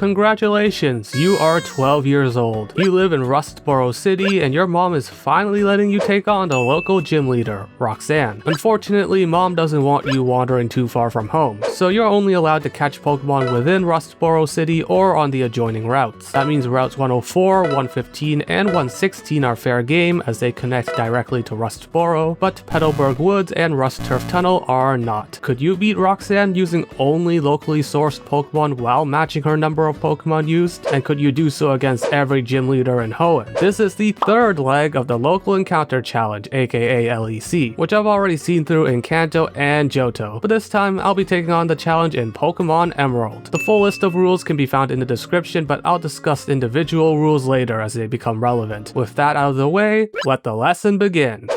congratulations, you are 12 years old. You live in Rustboro City and your mom is finally letting you take on the local gym leader, Roxanne. Unfortunately, mom doesn't want you wandering too far from home, so you're only allowed to catch Pokemon within Rustboro City or on the adjoining routes. That means routes 104, 115, and 116 are fair game as they connect directly to Rustboro, but Petalburg Woods and Rust Turf Tunnel are not. Could you beat Roxanne using only locally sourced Pokemon while matching her number of Pokemon used? And could you do so against every gym leader in Hoenn? This is the third leg of the Local Encounter Challenge, aka LEC, which I've already seen through in Kanto and Johto, but this time I'll be taking on the challenge in Pokemon Emerald. The full list of rules can be found in the description, but I'll discuss individual rules later as they become relevant. With that out of the way, let the lesson begin.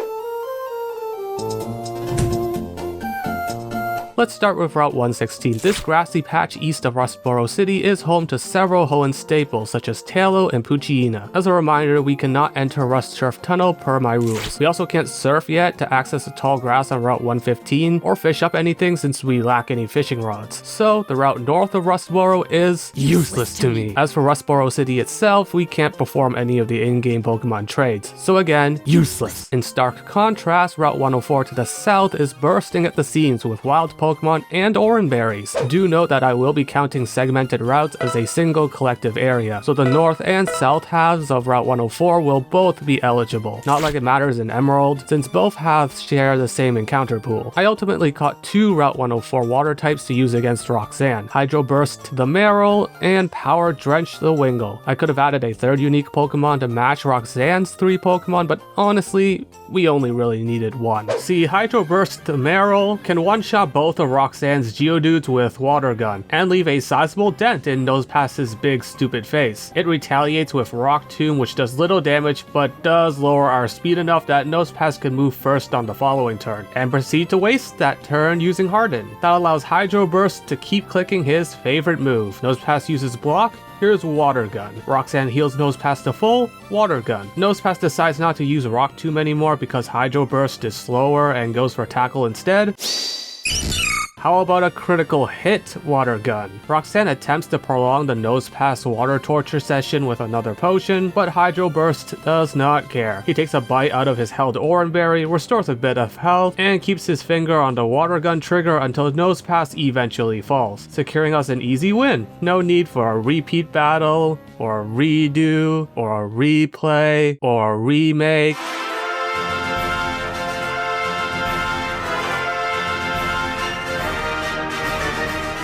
Let's start with Route 116. This grassy patch east of Rustboro City is home to several Hoenn staples such as Taillow and Poochyena. As a reminder, we cannot enter Rust Turf Tunnel per my rules. We also can't surf yet to access the tall grass on Route 115 or fish up anything since we lack any fishing rods. So the route north of Rustboro is useless to me. As for Rustboro City itself, we can't perform any of the in-game Pokemon trades. So again, useless. In stark contrast, Route 104 to the south is bursting at the seams with wild Pokemon and Oranberries. Do note that I will be counting segmented routes as a single collective area, so the north and south halves of Route 104 will both be eligible. Not like it matters in Emerald, since both halves share the same encounter pool. I ultimately caught two Route 104 water types to use against Roxanne, Hydro Burst the Marill and Power Drench the Wingull. I could have added a third unique Pokemon to match Roxanne's three Pokemon, but honestly, we only really needed one. See, Hydro Burst the Marill can one-shot both of Roxanne's Geodudes with Water Gun, and leave a sizable dent in Nosepass's big stupid face. It retaliates with Rock Tomb, which does little damage, but does lower our speed enough that Nosepass can move first on the following turn, and proceed to waste that turn using Harden. That allows Hydro Burst to keep clicking his favorite move. Nosepass uses Block, here's Water Gun. Roxanne heals Nosepass to full, Water Gun. Nosepass decides not to use Rock Tomb anymore because Hydro Burst is slower and goes for Tackle instead. How about a critical hit Water Gun? Roxanne attempts to prolong the Nosepass water torture session with another potion, but Hydro Burst does not care. He takes a bite out of his held Oranberry, restores a bit of health, and keeps his finger on the Water Gun trigger until Nosepass eventually falls, securing us an easy win. No need for a repeat battle, or a redo, or a replay, or a remake.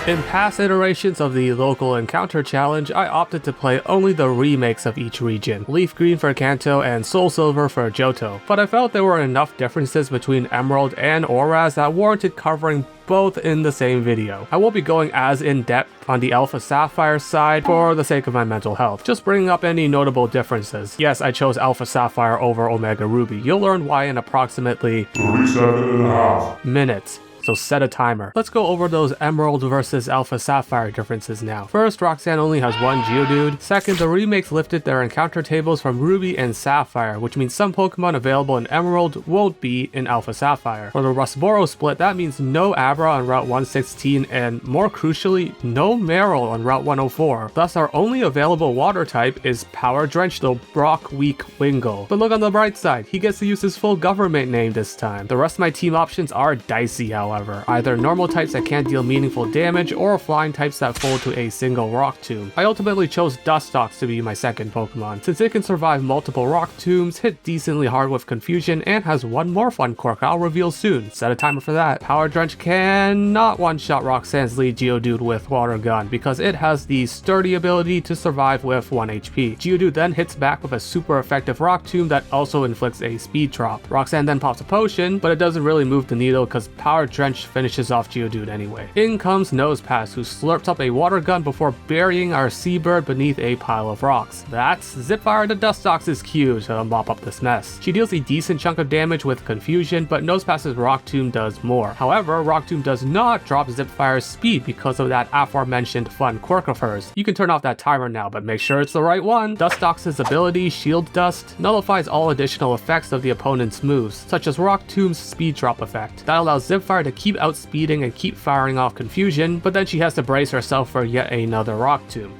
In past iterations of the Local Encounter Challenge, I opted to play only the remakes of each region, Leaf Green for Kanto and Soul Silver for Johto, but I felt there were enough differences between Emerald and ORAS that warranted covering both in the same video. I won't be going as in-depth on the Alpha Sapphire side for the sake of my mental health, just bringing up any notable differences. Yes, I chose Alpha Sapphire over Omega Ruby. You'll learn why in approximately 37.5 minutes. So set a timer. Let's go over those Emerald versus Alpha Sapphire differences now. First, Roxanne only has one Geodude. Second, the remakes lifted their encounter tables from Ruby and Sapphire, which means some Pokemon available in Emerald won't be in Alpha Sapphire. For the Rustboro split, that means no Abra on Route 116 and, more crucially, no Marill on Route 104. Thus, our only available water type is Power Drench the Brock Weak Wingull. But look on the bright side, he gets to use his full government name this time. The rest of my team options are dicey, however. Either normal types that can't deal meaningful damage, or flying types that fold to a single Rock Tomb. I ultimately chose Dustox to be my second Pokemon, since it can survive multiple Rock Tombs, hit decently hard with Confusion, and has one more fun quirk I'll reveal soon. Set a timer for that. Power Drench cannot one-shot Roxanne's lead Geodude with Water Gun, because it has the sturdy ability to survive with 1 HP. Geodude then hits back with a super effective Rock Tomb that also inflicts a speed drop. Roxanne then pops a potion, but it doesn't really move the needle because Power Drench finishes off Geodude anyway. In comes Nosepass, who slurps up a Water Gun before burying our Seabird beneath a pile of rocks. That's Zipfire to Dustox's cue to mop up this mess. She deals a decent chunk of damage with Confusion, but Nosepass's Rock Tomb does more. However, Rock Tomb does not drop Zipfire's speed because of that aforementioned fun quirk of hers. You can turn off that timer now, but make sure it's the right one. Dustox's ability, Shield Dust, nullifies all additional effects of the opponent's moves, such as Rock Tomb's speed drop effect. That allows Zipfire to keep outspeeding and keep firing off Confusion, but then she has to brace herself for yet another Rock Tomb.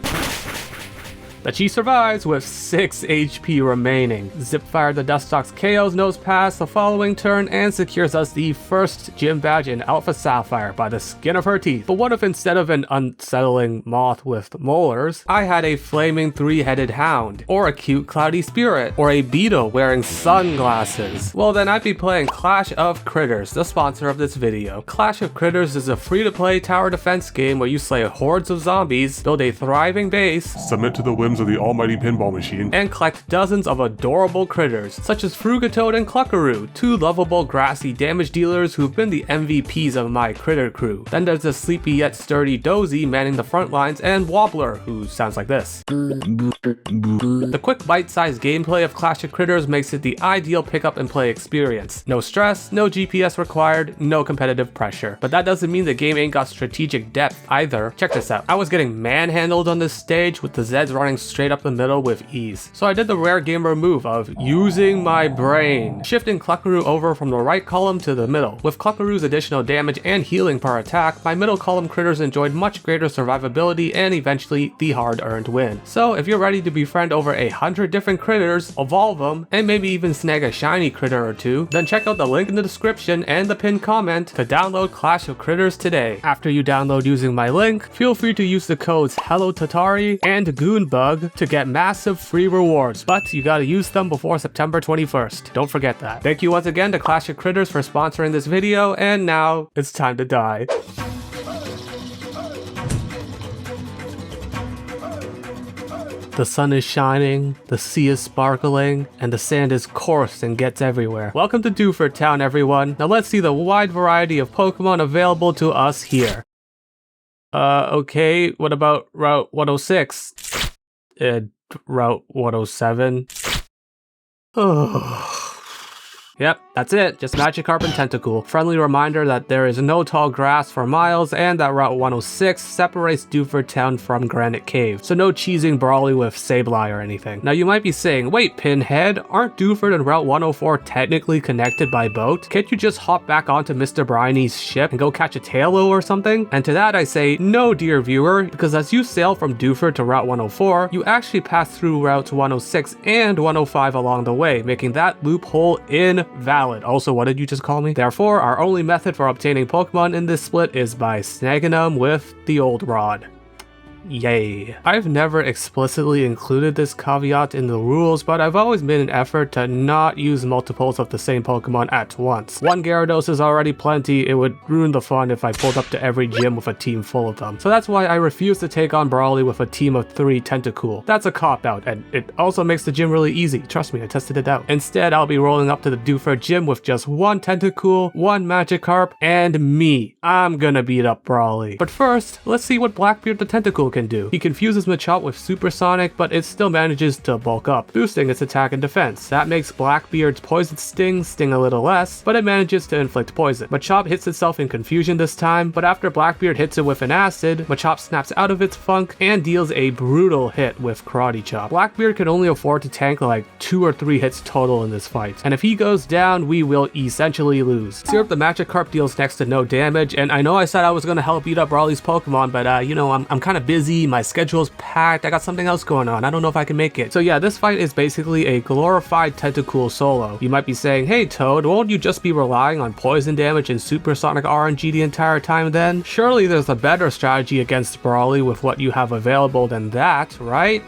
But she survives with 6 HP remaining. Zipfire the Dustox KO's nose pass the following turn and secures us the first gym badge in Alpha Sapphire by the skin of her teeth. But what if instead of an unsettling moth with molars, I had a flaming 3-headed hound, or a cute cloudy spirit, or a beetle wearing sunglasses? Well, then I'd be playing Clash of Critters, the sponsor of this video. Clash of Critters is a free-to-play tower defense game where you slay hordes of zombies, build a thriving base, submit to the whims of the almighty pinball machine, and collect dozens of adorable critters, such as Frugatoad and Cluckaroo, 2 lovable grassy damage dealers who've been the MVPs of my critter crew. Then there's the sleepy yet sturdy Dozy manning the front lines, and Wobbler, who sounds like this. The quick bite-sized gameplay of Clash of Critters makes it the ideal pick-up and play experience. No stress, no GPS required, no competitive pressure. But that doesn't mean the game ain't got strategic depth either. Check this out. I was getting manhandled on this stage with the Zeds running straight up the middle with ease. So I did the rare gamer move of using my brain, shifting Cluckaroo over from the right column to the middle. With Cluckaroo's additional damage and healing per attack, my middle column critters enjoyed much greater survivability and eventually the hard-earned win. So if you're ready to befriend over 100 different critters, evolve them, and maybe even snag a shiny critter or two, then check out the link in the description and the pinned comment to download Clash of Critters today. After you download using my link, feel free to use the codes HELLOTATARI and Goonbug to get massive free rewards, but you gotta use them before September 21st. Don't forget that. Thank you once again to Clash of Critters for sponsoring this video, and now it's time to die. The sun is shining, the sea is sparkling, and the sand is coarse and gets everywhere. Welcome to Dewford Town, everyone. Now let's see the wide variety of Pokemon available to us here. Okay, what about Route 106? Route 107? Yep, that's it. Just Magikarp and Tentacool. Friendly reminder that there is no tall grass for miles and that Route 106 separates Dewford Town from Granite Cave. So no cheesing Brawly with Sableye or anything. Now you might be saying, wait Pinhead, aren't Dewford and Route 104 technically connected by boat? Can't you just hop back onto Mr. Briney's ship and go catch a Tailo or something? And to that I say, no dear viewer, because as you sail from Dewford to Route 104, you actually pass through routes 106 and 105 along the way, making that loophole invalid. Also, what did you just call me? Therefore, our only method for obtaining Pokemon in this split is by snagging them with the old rod. Yay. I've never explicitly included this caveat in the rules, but I've always made an effort to not use multiples of the same Pokemon at once. 1 Gyarados is already plenty, it would ruin the fun if I pulled up to every gym with a team full of them. So that's why I refuse to take on Brawly with a team of 3 Tentacool. That's a cop-out, and it also makes the gym really easy. Trust me, I tested it out. Instead, I'll be rolling up to the Dewford gym with just 1 Tentacool, 1 Magikarp, and me. I'm gonna beat up Brawly. But first, let's see what Blackbeard the Tentacool can do. He confuses Machop with Supersonic, but it still manages to bulk up, boosting its attack and defense. That makes Blackbeard's Poison sting a little less, but it manages to inflict poison. Machop hits itself in confusion this time, but after Blackbeard hits it with an acid, Machop snaps out of its funk and deals a brutal hit with Karate Chop. Blackbeard can only afford to tank like 2 or 3 hits total in this fight, and if he goes down, we will essentially lose. Syrup the Magikarp deals next to no damage, and I know I said I was gonna help beat up Brawly's Pokemon, but you know, I'm kind of busy, my schedule's packed, I got something else going on, I don't know if I can make it. So yeah, this fight is basically a glorified Tentacool solo. You might be saying, hey Toad, won't you just be relying on poison damage and supersonic RNG the entire time then? Surely there's a better strategy against Brawly with what you have available than that, right?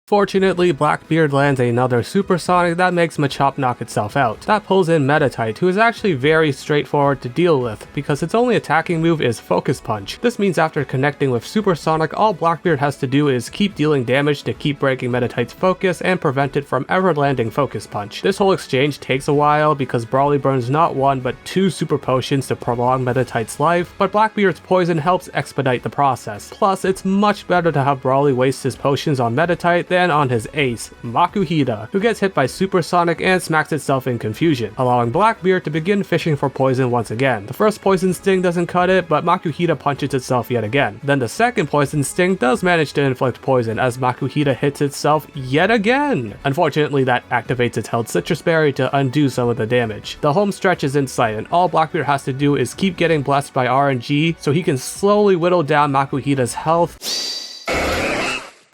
Fortunately, Blackbeard lands another Supersonic that makes Machop knock itself out. That pulls in Metatite, who is actually very straightforward to deal with, because its only attacking move is Focus Punch. This means after connecting with Supersonic, all Blackbeard has to do is keep dealing damage to keep breaking Metatite's focus and prevent it from ever landing Focus Punch. This whole exchange takes a while because Brawly burns not 1 but 2 Super Potions to prolong Metatite's life, but Blackbeard's poison helps expedite the process. Plus, it's much better to have Brawly waste his potions on Metatite than on his ace, Makuhita, who gets hit by Supersonic and smacks itself in confusion, allowing Blackbeard to begin fishing for poison once again. The first Poison Sting doesn't cut it, but Makuhita punches itself yet again. Then the second Poison Sting does manage to inflict poison as Makuhita hits itself yet again. Unfortunately, that activates its held Citrus Berry to undo some of the damage. The home stretch is in sight, and all Blackbeard has to do is keep getting blessed by RNG so he can slowly whittle down Makuhita's health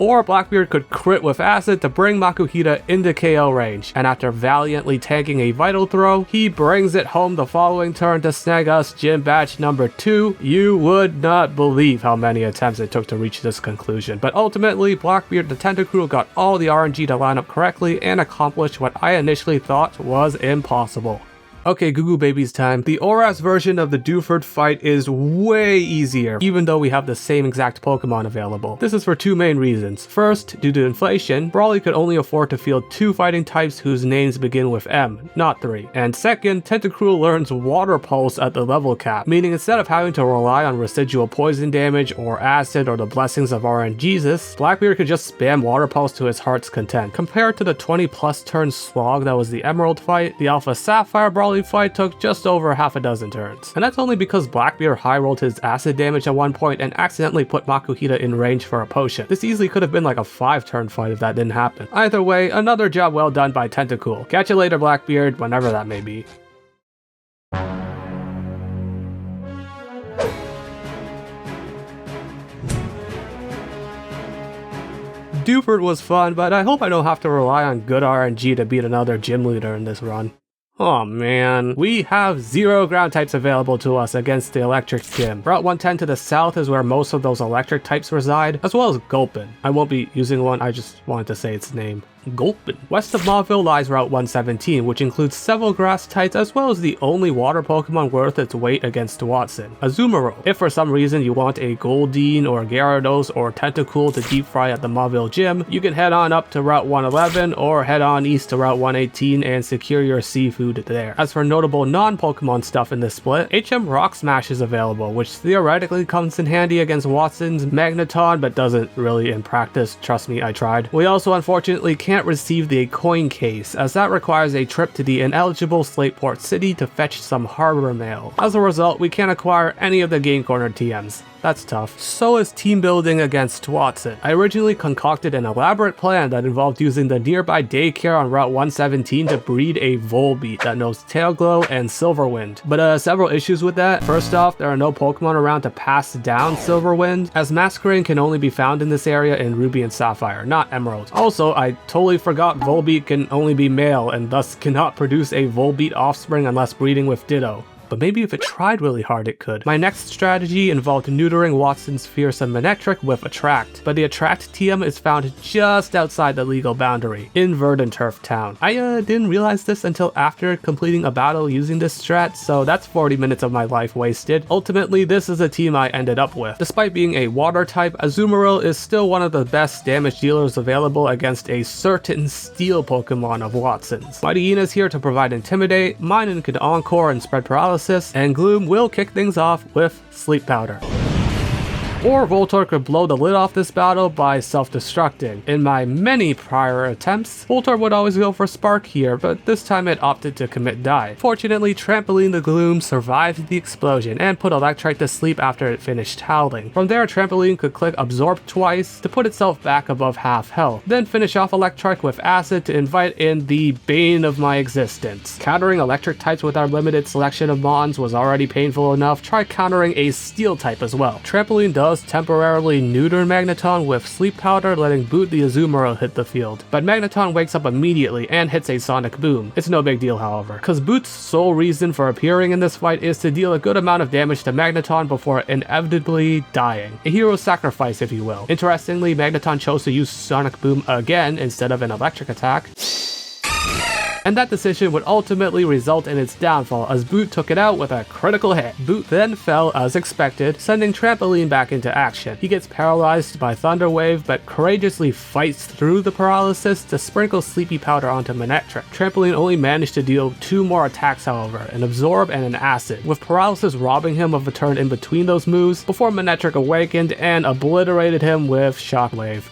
or Blackbeard could crit with acid to bring Makuhita into KO range, and after valiantly tanking a vital throw, he brings it home the following turn to snag us gym badge number 2. You would not believe how many attempts it took to reach this conclusion, but ultimately Blackbeard the Tentacruel got all the RNG to line up correctly and accomplished what I initially thought was impossible. Okay, Goo Goo Babies time. The ORAS version of the Dewford fight is way easier, even though we have the same exact Pokemon available. This is for two main reasons. First, due to inflation, Brawly could only afford to field 2 fighting types whose names begin with M, not 3. And second, Tentacruel learns Water Pulse at the level cap, meaning instead of having to rely on residual poison damage or acid or the blessings of RNGesus, Blackbeard could just spam Water Pulse to his heart's content. Compared to the 20+ turn slog that was the Emerald fight, the Alpha Sapphire Brawly fight took just over half a dozen turns. And that's only because Blackbeard high rolled his acid damage at one point and accidentally put Makuhita in range for a potion. This easily could have been like a 5-turn fight if that didn't happen. Either way, another job well done by Tentacruel. Catch you later, Blackbeard, whenever that may be. Dewford was fun, but I hope I don't have to rely on good RNG to beat another gym leader in this run. Oh man, we have 0 ground types available to us against the electric gym. Route 110 to the south is where most of those electric types reside, as well as Gulpin. I won't be using one, I just wanted to say its name. Gulpin. West of Mauville lies Route 117, which includes several grass types as well as the only water Pokemon worth its weight against Wattson, Azumarill. If for some reason you want a Goldeen or Gyarados or Tentacruel to deep fry at the Mauville gym, you can head on up to Route 111 or head on east to Route 118 and secure your seafood there. As for notable non-Pokemon stuff in this split, HM Rock Smash is available, which theoretically comes in handy against Watson's Magneton, but doesn't really in practice. Trust me, I tried. We also unfortunately can't receive the coin case, as that requires a trip to the ineligible Slateport City to fetch some harbor mail. As a result, we can't acquire any of the Game Corner TMs. That's tough. So is team building against Wattson. I originally concocted an elaborate plan that involved using the nearby daycare on Route 117 to breed a Volbeat that knows Tailglow and Silverwind. But several issues with that. First off, there are no Pokemon around to pass down Silverwind, as Masquerain can only be found in this area in Ruby and Sapphire, not Emerald. Also, I totally forgot Volbeat can only be male and thus cannot produce a Volbeat offspring unless breeding with Ditto. But maybe if it tried really hard it could. My next strategy involved neutering Watson's fearsome Manectric with Attract, but the Attract TM is found just outside the legal boundary, in Verdanturf Town. I didn't realize this until after completing a battle using this strat, so that's 40 minutes of my life wasted. Ultimately, this is a team I ended up with. Despite being a water type, Azumarill is still one of the best damage dealers available against a certain steel Pokemon of Watson's. Mightyena is here to provide Intimidate, Minun can Encore and spread Paralysis, and Gloom will kick things off with Sleep Powder. Or Voltorb could blow the lid off this battle by self-destructing. In my many prior attempts, Voltorb would always go for Spark here, but this time it opted to commit die. Fortunately, Trampoline the Gloom survived the explosion and put Electrike to sleep after it finished howling. From there, Trampoline could click Absorb twice to put itself back above half health, then finish off Electrike with Acid to invite in the bane of my existence. Countering electric types with our limited selection of Mons was already painful enough, try countering a steel type as well. Trampoline does temporarily neuter Magneton with Sleep Powder, letting Boot the Azumarill hit the field. But Magneton wakes up immediately and hits a Sonic Boom. It's no big deal, however, because Boot's sole reason for appearing in this fight is to deal a good amount of damage to Magneton before inevitably dying. A hero sacrifice, if you will. Interestingly, Magneton chose to use Sonic Boom again instead of an electric attack, and that decision would ultimately result in its downfall as Boot took it out with a critical hit. Boot then fell as expected, sending Trampoline back into action. He gets paralyzed by Thunder Wave, but courageously fights through the paralysis to sprinkle Sleepy Powder onto Manectric. Trampoline only managed to deal 2 more attacks, however, an Absorb and an Acid, with Paralysis robbing him of a turn in between those moves before Manectric awakened and obliterated him with Shockwave.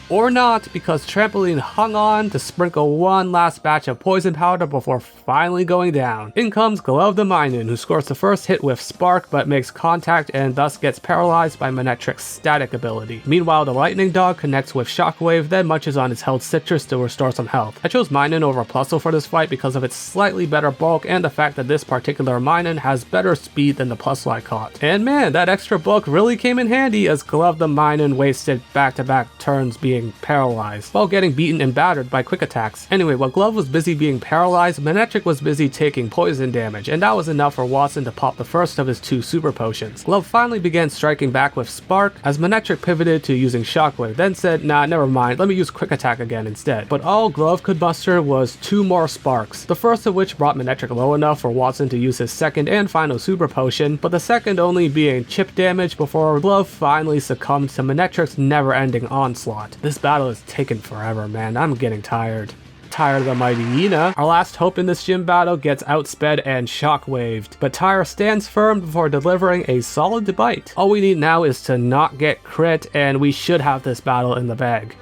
Or not, because Trampoline hung on to sprinkle one last batch of poison powder before finally going down. In comes Glove the Minun, who scores the first hit with Spark but makes contact and thus gets paralyzed by Manetric's static ability. Meanwhile, the Lightning Dog connects with Shockwave, then munches on its held citrus to restore some health. I chose Minun over Plusle for this fight because of its slightly better bulk and the fact that this particular Minun has better speed than the Plusle I caught. And man, that extra bulk really came in handy as Glove the Minun wasted back-to-back turns being paralyzed, while getting beaten and battered by quick attacks. Anyway, while Glove was busy being paralyzed, Manetric was busy taking poison damage, and that was enough for Wattson to pop the first of his 2 super potions. Glove finally began striking back with Spark, as Manetric pivoted to using Shockwave, then said, nah, never mind, let me use quick attack again instead. But all Glove could muster was 2 more Sparks, the first of which brought Manetric low enough for Wattson to use his second and final super potion, but the second only being chip damage before Glove finally succumbed to Manetric's never-ending onslaught. This battle is taking forever, man. I'm getting tired. Tired of the mighty Yina. Our last hope in this gym battle gets outsped and shockwaved, but Tyre stands firm before delivering a solid bite. All we need now is to not get crit, and we should have this battle in the bag.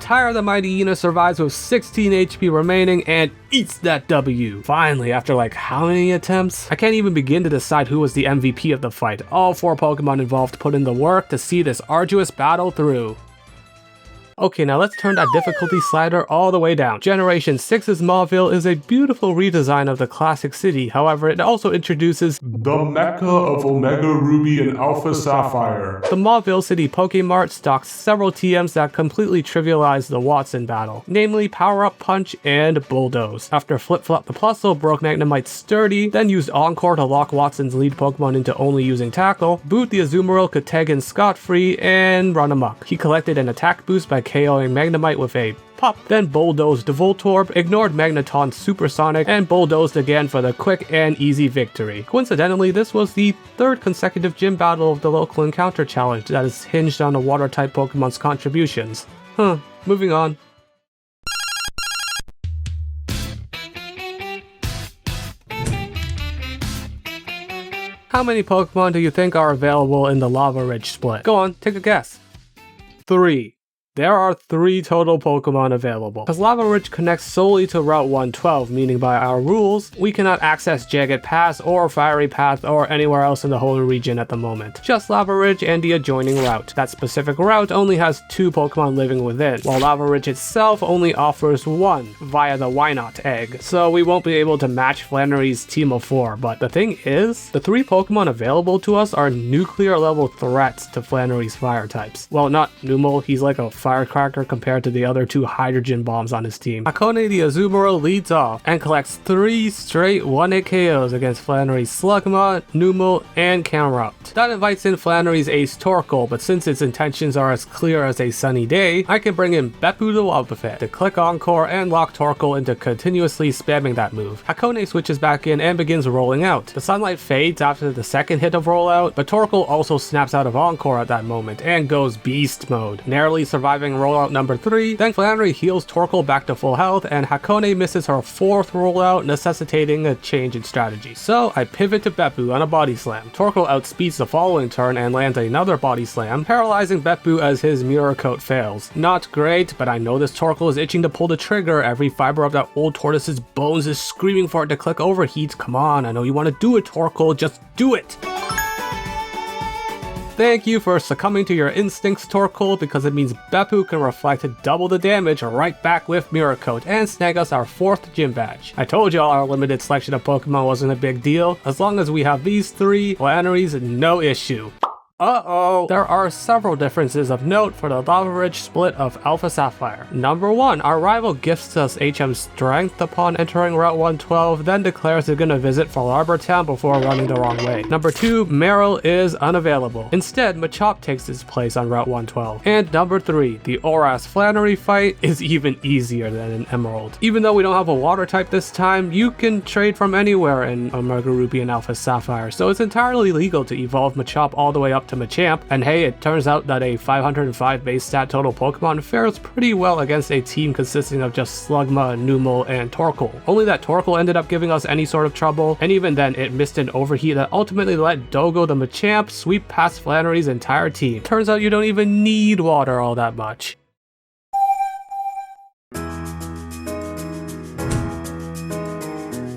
Tyre the mighty Yina survives with 16 HP remaining and eats that W. Finally, after like how many attempts? I can't even begin to decide who was the MVP of the fight. All 4 Pokemon involved put in the work to see this arduous battle through. Okay, now let's turn that difficulty slider all the way down. Generation 6's Mauville is a beautiful redesign of the classic city, however it also introduces The Mecca of Omega Ruby and Alpha Sapphire. The Mauville City Pokemart stocks several TMs that completely trivialize the Wattson battle, namely Power Up Punch and Bulldoze. After Flip Flop the Plusle broke Magnemite's Sturdy, then used Encore to lock Wattson's lead Pokemon into only using Tackle, Boot the Azumarill could tag in scot-free and run amok. He collected an attack boost by KOing Magnemite with a Pop, then bulldozed Voltorb, ignored Magneton's Supersonic, and bulldozed again for the quick and easy victory. Coincidentally, this was the 3rd consecutive gym battle of the local encounter challenge that is hinged on a water-type Pokemon's contributions. Moving on. How many Pokemon do you think are available in the Lava Ridge split? Go on, take a guess. 3. There are 3 total Pokemon available. Because Lava Ridge connects solely to Route 112, meaning by our rules, we cannot access Jagged Pass or Fiery Path or anywhere else in the whole region at the moment. Just Lava Ridge and the adjoining route. That specific route only has 2 Pokemon living within, while Lava Ridge itself only offers 1 via the Why Not egg, so we won't be able to match Flannery's team of 4. But the thing is, the 3 Pokemon available to us are nuclear level threats to Flannery's fire types. Well, not Numel, he's like a firecracker compared to the other 2 hydrogen bombs on his team. Hakone the Azumarill leads off and collects 3 straight 1-hit KOs against Flannery's Slugma, Numel, and Camerupt. That invites in Flannery's ace Torkoal, but since its intentions are as clear as a sunny day, I can bring in Beppu the Wobbuffet to click Encore and lock Torkoal into continuously spamming that move. Hakone switches back in and begins rolling out. The sunlight fades after the 2nd hit of rollout, but Torkoal also snaps out of Encore at that moment and goes beast mode, narrowly surviving rollout number 3, then Flannery heals Torkoal back to full health, and Hakone misses her 4th rollout, necessitating a change in strategy. So I pivot to Beppu on a body slam. Torkoal outspeeds the following turn and lands another body slam, paralyzing Beppu as his Mirror Coat fails. Not great, but I know this Torkoal is itching to pull the trigger. Every fiber of that old tortoise's bones is screaming for it to click Overheat. Come on, I know you want to do it, Torkoal, just do it! Thank you for succumbing to your instincts, Torkoal, because it means Beppu can reflect double the damage right back with Mirror Coat and snag us our 4th gym badge. I told y'all our limited selection of Pokemon wasn't a big deal. As long as we have these 3, Flannery's no issue. Uh-oh! There are several differences of note for the Lava Ridge split of Alpha Sapphire. Number 1, our rival gifts us HM Strength upon entering Route 112, then declares they're gonna visit Fall Arbor Town before running the wrong way. Number 2, Meryl is unavailable. Instead, Machop takes his place on Route 112. And number 3, the ORAS Flannery fight is even easier than in Emerald. Even though we don't have a water type this time, you can trade from anywhere in Omega Ruby and Alpha Sapphire, so it's entirely legal to evolve Machop all the way up to Machamp, and hey, it turns out that a 505 base stat total Pokemon fares pretty well against a team consisting of just Slugma, Numel, and Torkoal. Only that Torkoal ended up giving us any sort of trouble, and even then it missed an overheat that ultimately let Dogo the Machamp sweep past Flannery's entire team. Turns out you don't even need water all that much.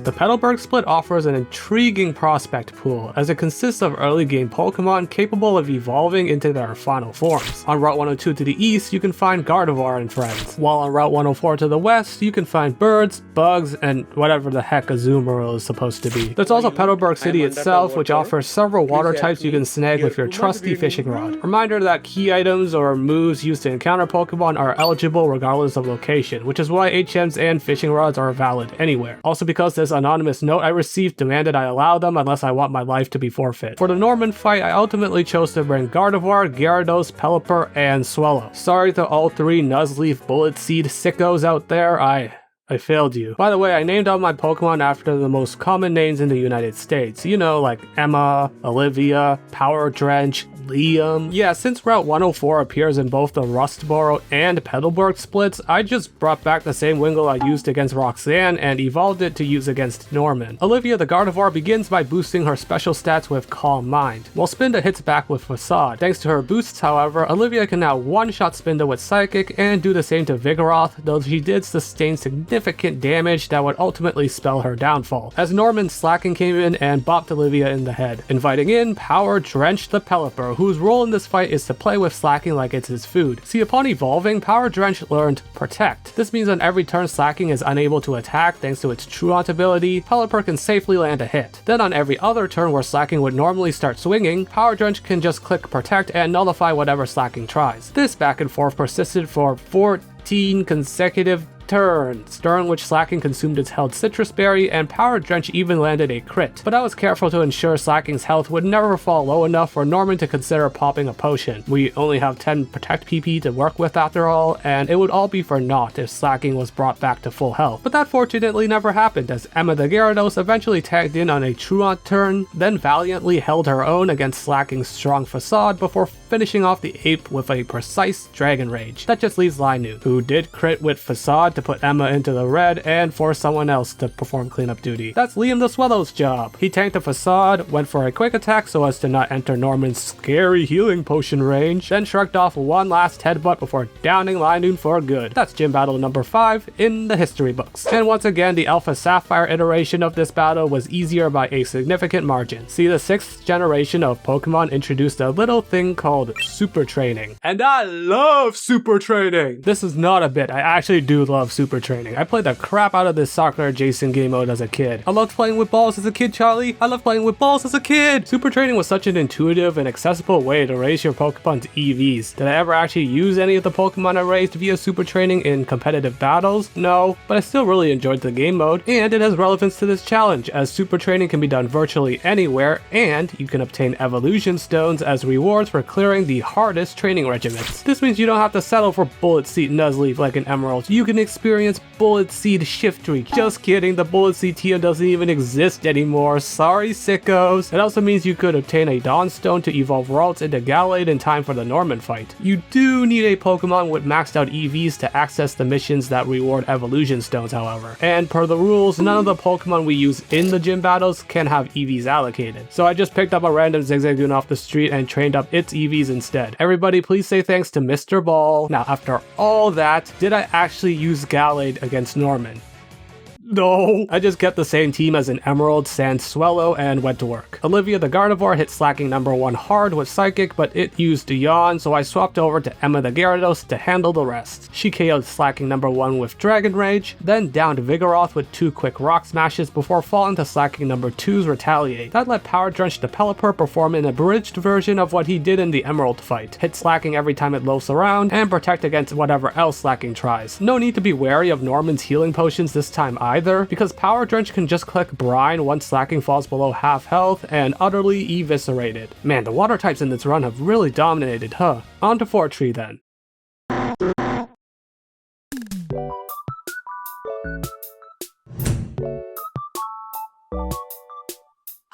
The Petalburg split offers an intriguing prospect pool, as it consists of early game Pokemon capable of evolving into their final forms. On Route 102 to the east, you can find Gardevoir and friends, while on Route 104 to the west, you can find birds, bugs, and whatever the heck Azumarill is supposed to be. There's also Petalburg City itself, which offers several water types you can snag with your trusty fishing rod. Reminder that key items or moves used to encounter Pokemon are eligible regardless of location, which is why HMs and fishing rods are valid anywhere. Also, because this anonymous note I received demanded I allow them unless I want my life to be forfeit. For the Norman fight, I ultimately chose to bring Gardevoir, Gyarados, Pelipper, and Swellow. Sorry to all three Nuzleaf Bullet Seed sickos out there, I failed you. By the way, I named all my Pokemon after the most common names in the United States. You know, like Emma, Olivia, Power Drench, Liam. Yeah, since Route 104 appears in both the Rustboro and Petalburg splits, I just brought back the same Wingull I used against Roxanne and evolved it to use against Norman. Olivia the Gardevoir begins by boosting her special stats with Calm Mind, while Spinda hits back with Facade. Thanks to her boosts, however, Olivia can now one-shot Spinda with Psychic and do the same to Vigoroth, though she did sustain significant damage that would ultimately spell her downfall, as Norman's Slacking came in and bopped Olivia in the head, inviting in Power Drench the Pelipper, whose role in this fight is to play with Slacking like it's his food. See, upon evolving, Power Drench learned Protect. This means on every turn Slacking is unable to attack thanks to its Truant ability, Pelipper can safely land a hit. Then on every other turn where Slacking would normally start swinging, Power Drench can just click Protect and nullify whatever Slacking tries. This back and forth persisted for 14 consecutive turns, during which Slacking consumed its held Citrus Berry, and Power Drench even landed a crit. But I was careful to ensure Slacking's health would never fall low enough for Norman to consider popping a potion. We only have 10 Protect PP to work with after all, and it would all be for naught if Slacking was brought back to full health. But that fortunately never happened, as Emma the Gyarados eventually tagged in on a Truant turn, then valiantly held her own against Slacking's strong Facade before finishing off the ape with a precise Dragon Rage. That just leaves Linoone, who did crit with Facade to put Emma into the red and force someone else to perform cleanup duty. That's Liam the Swellow's job. He tanked the Facade, went for a quick attack so as to not enter Norman's scary healing potion range, then shrugged off one last headbutt before downing Linoone for good. That's gym battle number 5 in the history books. And once again, the Alpha Sapphire iteration of this battle was easier by a significant margin. See, the 6th generation of Pokemon introduced a little thing called Super Training. And I love Super Training! This is not a bit, I actually do love Super Training. I played the crap out of this soccer adjacent game mode as a kid. I loved playing with balls as a kid, Charlie. I loved playing with balls as a kid! Super Training was such an intuitive and accessible way to raise your Pokemon's EVs. Did I ever actually use any of the Pokemon I raised via Super Training in competitive battles? No, but I still really enjoyed the game mode, and it has relevance to this challenge, as Super Training can be done virtually anywhere, and you can obtain Evolution Stones as rewards for clearing the hardest training regimens. This means you don't have to settle for Bullet Seed Nuzleaf like an Emerald. You can experience Bullet Seed Shiftry. Just kidding, the Bullet Seed TM doesn't even exist anymore. Sorry, sickos. It also means you could obtain a Dawnstone to evolve Ralts into Gallade in time for the Norman fight. You do need a Pokemon with maxed out EVs to access the missions that reward Evolution Stones, however. And per the rules, none of the Pokemon we use in the gym battles can have EVs allocated. So I just picked up a random Zigzagoon off the street and trained up its EVs instead. Everybody please say thanks to Mr. Ball. Now after all that, did I actually use Gallade against Norman? No, I just kept the same team as an Emerald, Sand Swellow, and went to work. Olivia the Gardevoir hit Slacking number 1 hard with Psychic, but it used Yawn, so I swapped over to Emma the Gyarados to handle the rest. She KO'd Slacking number 1 with Dragon Rage, then downed Vigoroth with 2 quick Rock Smashes before falling to Slacking number 2's Retaliate. That let Power Drench the Pelipper perform an abridged version of what he did in the Emerald fight. Hit Slacking every time it loafs around, and protect against whatever else Slacking tries. No need to be wary of Norman's healing potions this time either, because Power Drench can just click Brine once Slacking falls below half health and utterly eviscerate it. Man, the water types in this run have really dominated, huh? On to Fortree then.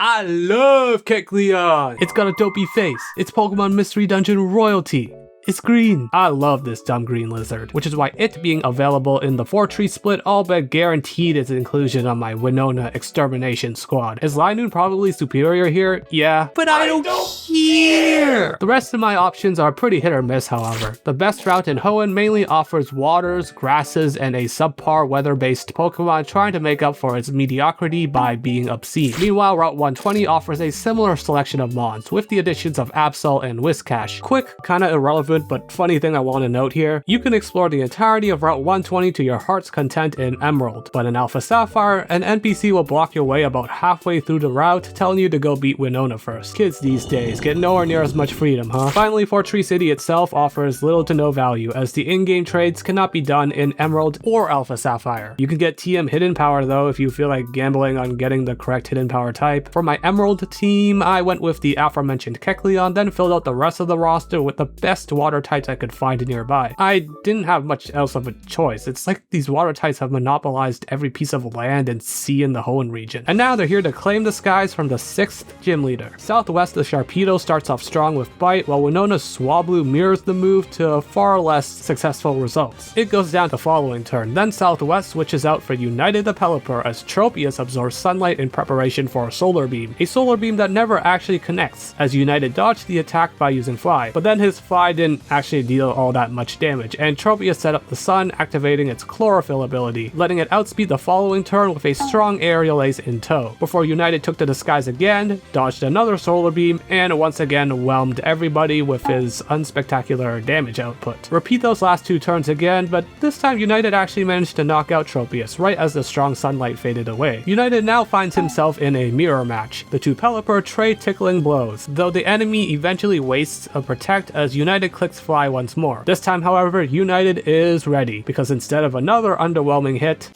I love Kecleon! It's got a dopey face. It's Pokemon Mystery Dungeon royalty. It's green. I love this dumb green lizard, which is why it being available in the 4-tree split all but guaranteed its inclusion on my Winona extermination squad. Is Linoon probably superior here? Yeah, but I don't care! The rest of my options are pretty hit or miss, however. The best route in Hoenn mainly offers waters, grasses, and a subpar weather-based Pokemon trying to make up for its mediocrity by being obscene. Meanwhile, Route 120 offers a similar selection of Mons, with the additions of Absol and Whiscash. Quick, kinda irrelevant, but funny thing I want to note here, you can explore the entirety of Route 120 to your heart's content in Emerald, but in Alpha Sapphire, an NPC will block your way about halfway through the route, telling you to go beat Winona first. Kids these days get nowhere near as much freedom, huh? Finally, 4-tree City itself offers little to no value, as the in-game trades cannot be done in Emerald or Alpha Sapphire. You can get TM Hidden Power though if you feel like gambling on getting the correct Hidden Power type. For my Emerald team, I went with the aforementioned Kecleon, then filled out the rest of the roster with the best water types I could find nearby. I didn't have much else of a choice. It's like these water types have monopolized every piece of land and sea in the Hoenn region. And now they're here to claim the skies from the 6th gym leader. Southwest, the Sharpedo starts off strong with Bite, while Winona's Swablu mirrors the move to far less successful results. It goes down the following turn. Then Southwest switches out for United the Pelipper as Tropius absorbs sunlight in preparation for a Solar Beam. A Solar Beam that never actually connects, as United dodged the attack by using Fly. But then his Fly didn't actually deal all that much damage, and Tropius set up the Sun, activating its Chlorophyll ability, letting it outspeed the following turn with a strong Aerial Ace in tow, before United took to the skies again, dodged another Solar Beam, and once again whelmed everybody with his unspectacular damage output. Repeat those last 2 turns again, but this time United actually managed to knock out Tropius right as the strong sunlight faded away. United now finds himself in a mirror match. The two Pelipper trade tickling blows, though the enemy eventually wastes a Protect as United clicks Fly once more. This time, however, United is ready, because instead of another underwhelming hit,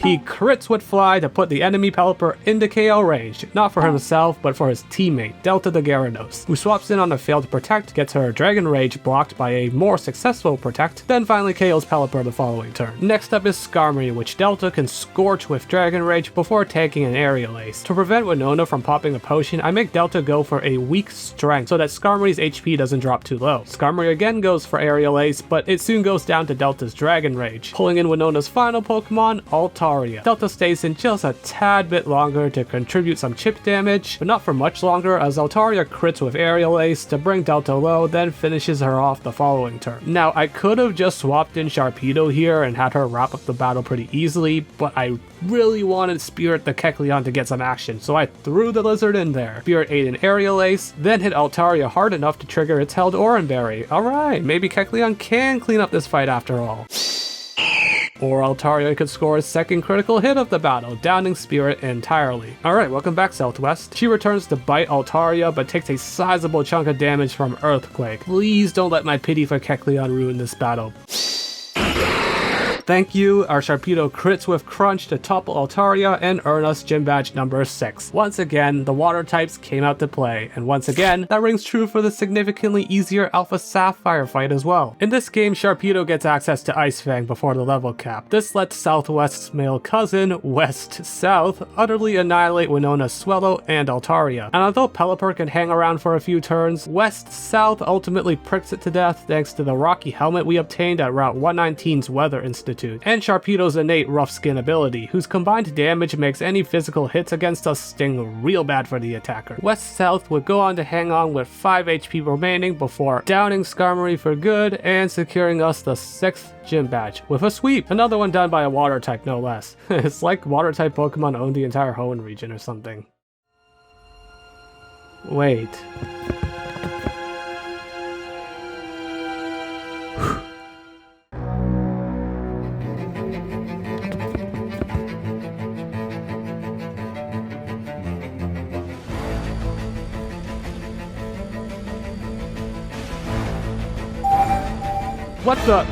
he crits with Fly to put the enemy Pelipper into KO range, not for himself, but for his teammate, Delta the Gyarados, who swaps in on a failed Protect, gets her Dragon Rage blocked by a more successful Protect, then finally KOs Pelipper the following turn. Next up is Skarmory, which Delta can scorch with Dragon Rage before taking an Aerial Ace. To prevent Winona from popping a potion, I make Delta go for a weak Strength so that Skarmory's HP doesn't drop too low. Skarmory again goes for Aerial Ace, but it soon goes down to Delta's Dragon Rage, pulling in Winona's final Pokemon, Altaria. Delta stays in just a tad bit longer to contribute some chip damage, but not for much longer as Altaria crits with Aerial Ace to bring Delta low, then finishes her off the following turn. Now, I could have just swapped in Sharpedo here and had her wrap up the battle pretty easily, but I really wanted Spirit the Kecleon to get some action, so I threw the lizard in there. Spirit ate an Aerial Ace, then hit Altaria hard enough to trigger its held Oranberry. Alright, maybe Kecleon can clean up this fight after all. Or Altaria could score his second critical hit of the battle, downing Spirit entirely. Alright, welcome back Southwest. She returns to bite Altaria, but takes a sizable chunk of damage from Earthquake. Please don't let my pity for Kecleon ruin this battle. Thank you, our Sharpedo crits with Crunch to topple Altaria and earn us Gym Badge number 6. Once again, the water types came out to play, and once again, that rings true for the significantly easier Alpha Sapphire fight as well. In this game, Sharpedo gets access to Ice Fang before the level cap. This lets Southwest's male cousin, West South, utterly annihilate Winona's Swellow and Altaria. And although Pelipper can hang around for a few turns, West South ultimately pricks it to death thanks to the Rocky Helmet we obtained at Route 119's Weather Institute, and Sharpedo's innate Rough Skin ability, whose combined damage makes any physical hits against us sting real bad for the attacker. West South would go on to hang on with 5 HP remaining before downing Skarmory for good and securing us the 6th Gym Badge with a sweep. Another one done by a water type, no less. It's like water type Pokemon own the entire Hoenn region or something. Wait. What the?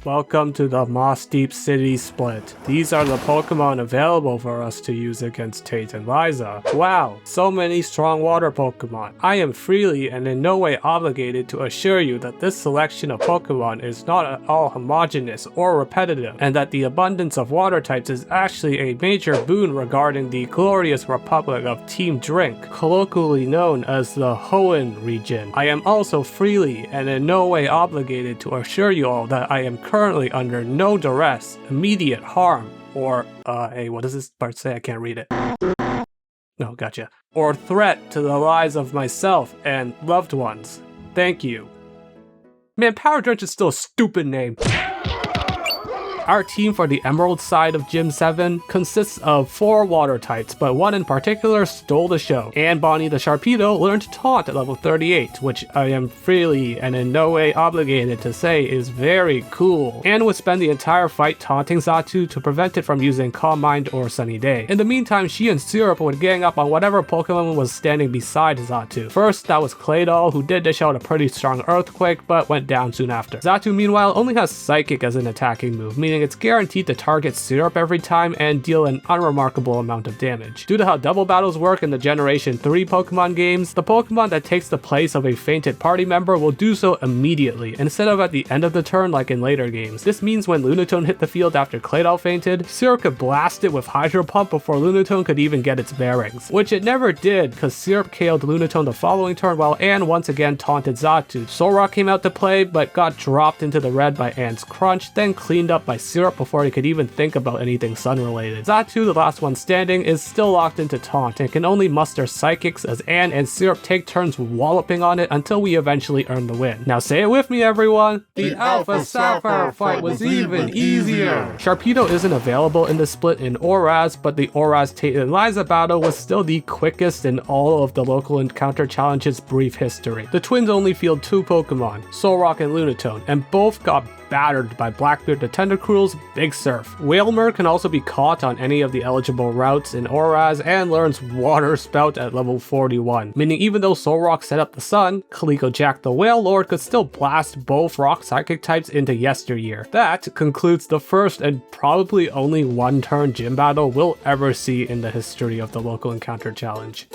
Welcome to the Moss Deep City split. These are the Pokemon available for us to use against Tate and Liza. Wow, so many strong water Pokemon. I am freely and in no way obligated to assure you that this selection of Pokemon is not at all homogeneous or repetitive, and that the abundance of water types is actually a major boon regarding the glorious republic of Team Drink, colloquially known as the Hoenn region. I am also freely and in no way obligated to assure you all that I am currently under no duress, immediate harm, or, hey, what does this part say? I can't read it. No, gotcha. Or threat to the lives of myself and loved ones. Thank you. Man, Power Drench is still a stupid name. Our team for the Emerald side of Gym 7 consists of 4 water types, but one in particular stole the show. And Bonnie the Sharpedo learned Taunt at level 38, which I am freely and in no way obligated to say is very cool, and would spend the entire fight taunting Xatu to prevent it from using Calm Mind or Sunny Day. In the meantime, she and Syrup would gang up on whatever Pokemon was standing beside Xatu. First, that was Claydol, who did dish out a pretty strong Earthquake, but went down soon after. Xatu, meanwhile, only has Psychic as an attacking move, meaning it's guaranteed to target Syrup every time and deal an unremarkable amount of damage. Due to how double battles work in the Generation 3 Pokemon games, the Pokemon that takes the place of a fainted party member will do so immediately, instead of at the end of the turn like in later games. This means when Lunatone hit the field after Claydol fainted, Syrup could blast it with Hydro Pump before Lunatone could even get its bearings, which it never did because Syrup KO'd Lunatone the following turn while Anne once again taunted Xatu. Solrock came out to play but got dropped into the red by Anne's Crunch, then cleaned up by Syrup before he could even think about anything sun related. Xatu, the last one standing, is still locked into Taunt and can only muster Psychics as Anne and Syrup take turns walloping on it until we eventually earn the win. Now say it with me, everyone! The Alpha Sapphire fight was even easier! Sharpedo isn't available in the split in ORAS, but the ORAS Tate and Liza battle was still the quickest in all of the local encounter challenge's brief history. The twins only field 2 Pokemon, Solrock and Lunatone, and both got battered by Blackbeard the Tentacruel's Big Surf. Wailmer can also be caught on any of the eligible routes in ORAS and learns Water Spout at level 41, meaning even though Solrock set up the sun, Calico Jack the Whale Lord could still blast both rock psychic types into yesteryear. That concludes the first and probably only one-turn gym battle we'll ever see in the history of the local encounter challenge.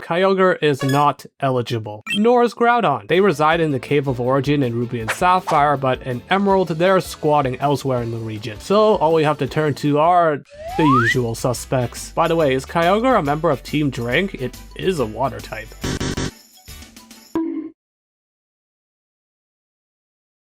Kyogre is not eligible, nor is Groudon. They reside in the Cave of Origin in Ruby and Sapphire, but in Emerald, they're squatting elsewhere in the region. So all we have to turn to are the usual suspects. By the way, is Kyogre a member of Team Drink? It is a water type.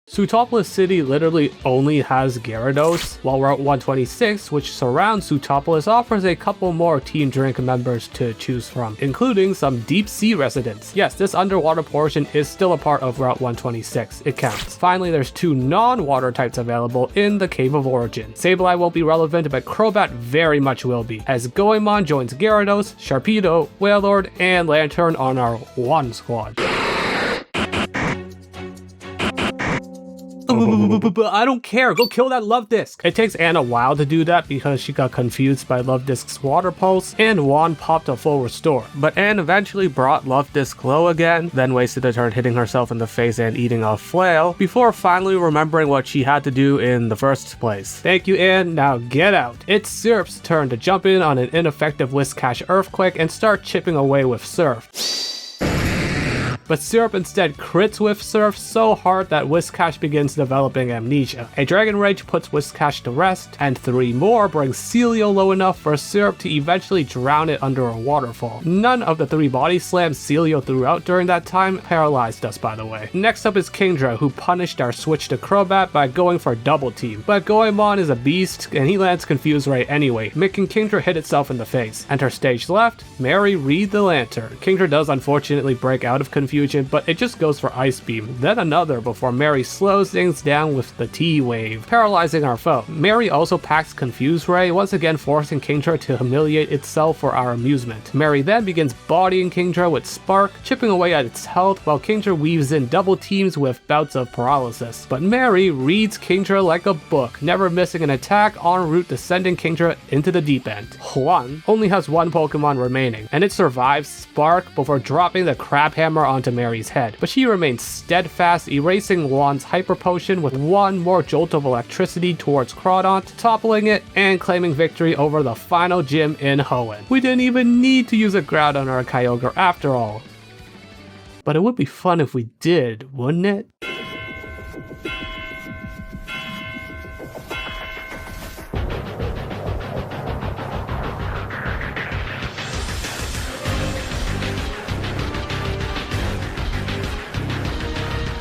Sootopolis City literally only has Gyarados, while Route 126, which surrounds Sootopolis, offers a couple more Team Drink members to choose from, including some deep sea residents. Yes, this underwater portion is still a part of Route 126, it counts. Finally, there's 2 non-water types available in the Cave of Origin. Sableye won't be relevant, but Crobat very much will be, as Goemon joins Gyarados, Sharpedo, Wailord, and Lantern on our Juan squad. I don't care, go kill that Love Disc! It takes Anne a while to do that because she got confused by Love Disc's Water Pulse, and Juan popped a full restore. But Anne eventually brought Love Disc low again, then wasted a turn hitting herself in the face and eating a flail, before finally remembering what she had to do in the first place. Thank you, Anne, now get out. It's Syrup's turn to jump in on an ineffective Whiscash Earthquake and start chipping away with Surf. but Syrup instead crits with Surf so hard that Whiscash begins developing amnesia. A Dragon Rage puts Whiscash to rest, and 3 more brings Celio low enough for Syrup to eventually drown it under a waterfall. None of the 3 body slams Celio threw out during that time paralyzed us, by the way. Next up is Kingdra, who punished our switch to Crobat by going for double team, but Goemon is a beast and he lands Confuse Ray anyway, making Kingdra hit itself in the face. Enter stage left, Mary read the lantern. Kingdra does unfortunately break out of confusion, but it just goes for Ice Beam, then another before Mary slows things down with the T-Wave, paralyzing our foe. Mary also packs Confuse Ray, once again forcing Kingdra to humiliate itself for our amusement. Mary then begins bodying Kingdra with Spark, chipping away at its health while Kingdra weaves in double teams with bouts of paralysis. But Mary reads Kingdra like a book, never missing an attack en route to sending Kingdra into the deep end. Juan only has 1 Pokemon remaining, and it survives Spark before dropping the Crab Hammer onto Mary's head, but she remains steadfast, erasing Juan's Hyper Potion with 1 more jolt of electricity towards Crawdaunt, toppling it and claiming victory over the final gym in Hoenn. We didn't even need to use a Groudon or a Kyogre after all. But it would be fun if we did, wouldn't it?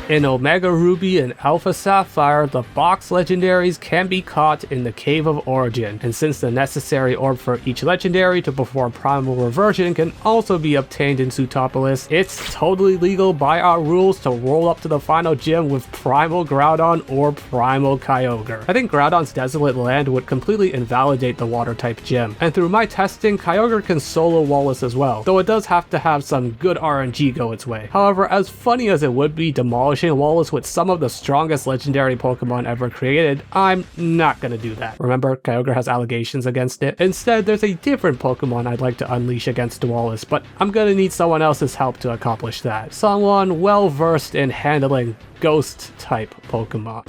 In Omega Ruby and Alpha Sapphire, the box legendaries can be caught in the Cave of Origin, and since the necessary orb for each legendary to perform Primal Reversion can also be obtained in Sootopolis, it's totally legal by our rules to roll up to the final gym with Primal Groudon or Primal Kyogre. I think Groudon's Desolate Land would completely invalidate the Water-type gym, and through my testing, Kyogre can solo Wallace as well, though it does have to have some good RNG go its way. However, as funny as it would be demolishing Wallace with some of the strongest legendary Pokemon ever created, I'm not gonna do that. Remember, Kyogre has allegations against it. Instead, there's a different Pokemon I'd like to unleash against Wallace, but I'm gonna need someone else's help to accomplish that. Someone well versed in handling ghost-type Pokemon.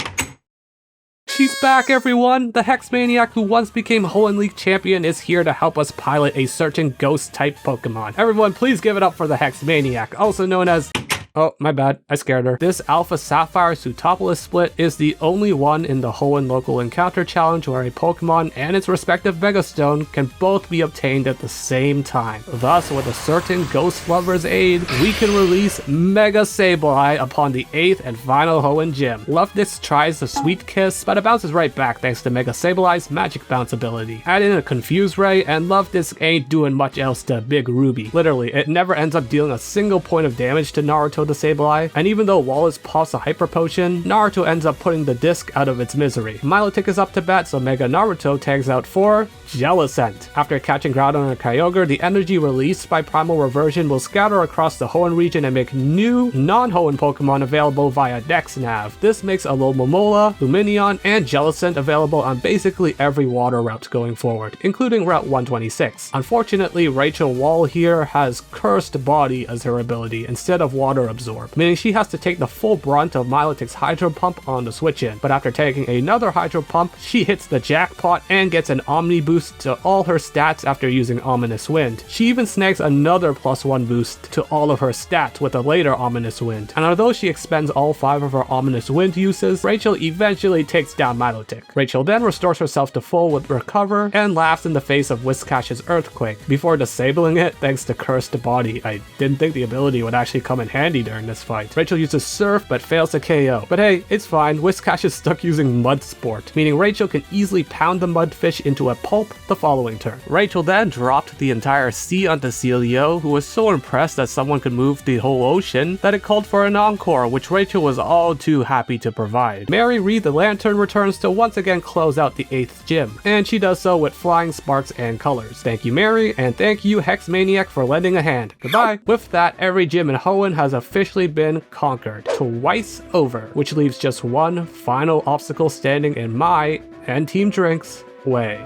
She's back, everyone! The Hex Maniac who once became Hoenn League champion is here to help us pilot a certain ghost-type Pokemon. Everyone, please give it up for the Hex Maniac, also known as... Oh, my bad, I scared her. This Alpha Sapphire Sootopolis split is the only one in the Hoenn Local Encounter Challenge where a Pokemon and its respective Megastone can both be obtained at the same time. Thus, with a certain Ghost Lover's aid, we can release Mega Sableye upon the 8th and final Hoenn gym. Lufdix tries the Sweet Kiss, but it bounces right back thanks to Mega Sableye's Magic Bounce ability. Add in a Confuse Ray, and Lufdix ain't doing much else to Big Ruby. Literally, it never ends up dealing a single point of damage to Naruto the Sableye, and even though Wallace pops a Hyper Potion, Naruto ends up putting the disc out of its misery. Milotic is up to bat, so Mega Naruto tags out for Jellicent. After catching Groudon or Kyogre, the energy released by Primal Reversion will scatter across the Hoenn region and make new, non-Hoenn Pokemon available via DexNav. This makes Alomomola, Lumineon, and Jellicent available on basically every water route going forward, including Route 126. Unfortunately, Rachel Wall here has Cursed Body as her ability instead of Water Absorb, meaning she has to take the full brunt of Milotic's Hydro Pump on the switch-in, but after taking another Hydro Pump, she hits the jackpot and gets an Omni boost to all her stats after using Ominous Wind. She even snags another +1 boost to all of her stats with a later Ominous Wind, and although she expends all 5 of her Ominous Wind uses, Rachel eventually takes down Milotic. Rachel then restores herself to full with Recover and laughs in the face of Whiscash's Earthquake, before disabling it thanks to Cursed Body. I didn't think the ability would actually come in handy during this fight. Rachel uses Surf but fails to KO, but hey, it's fine, Whiscash is stuck using Mud Sport, meaning Rachel can easily pound the Mudfish into a pulp the following turn. Rachel then dropped the entire sea onto Celio, who was so impressed that someone could move the whole ocean that it called for an encore, which Rachel was all too happy to provide. Mary Reed the Lantern returns to once again close out the 8th gym, and she does so with Flying Sparks and Colors. Thank you, Mary, and thank you, Hex Maniac, for lending a hand. Goodbye. With that, every gym in Hoenn has officially been conquered twice over, which leaves just one final obstacle standing in my and Team Drink's way.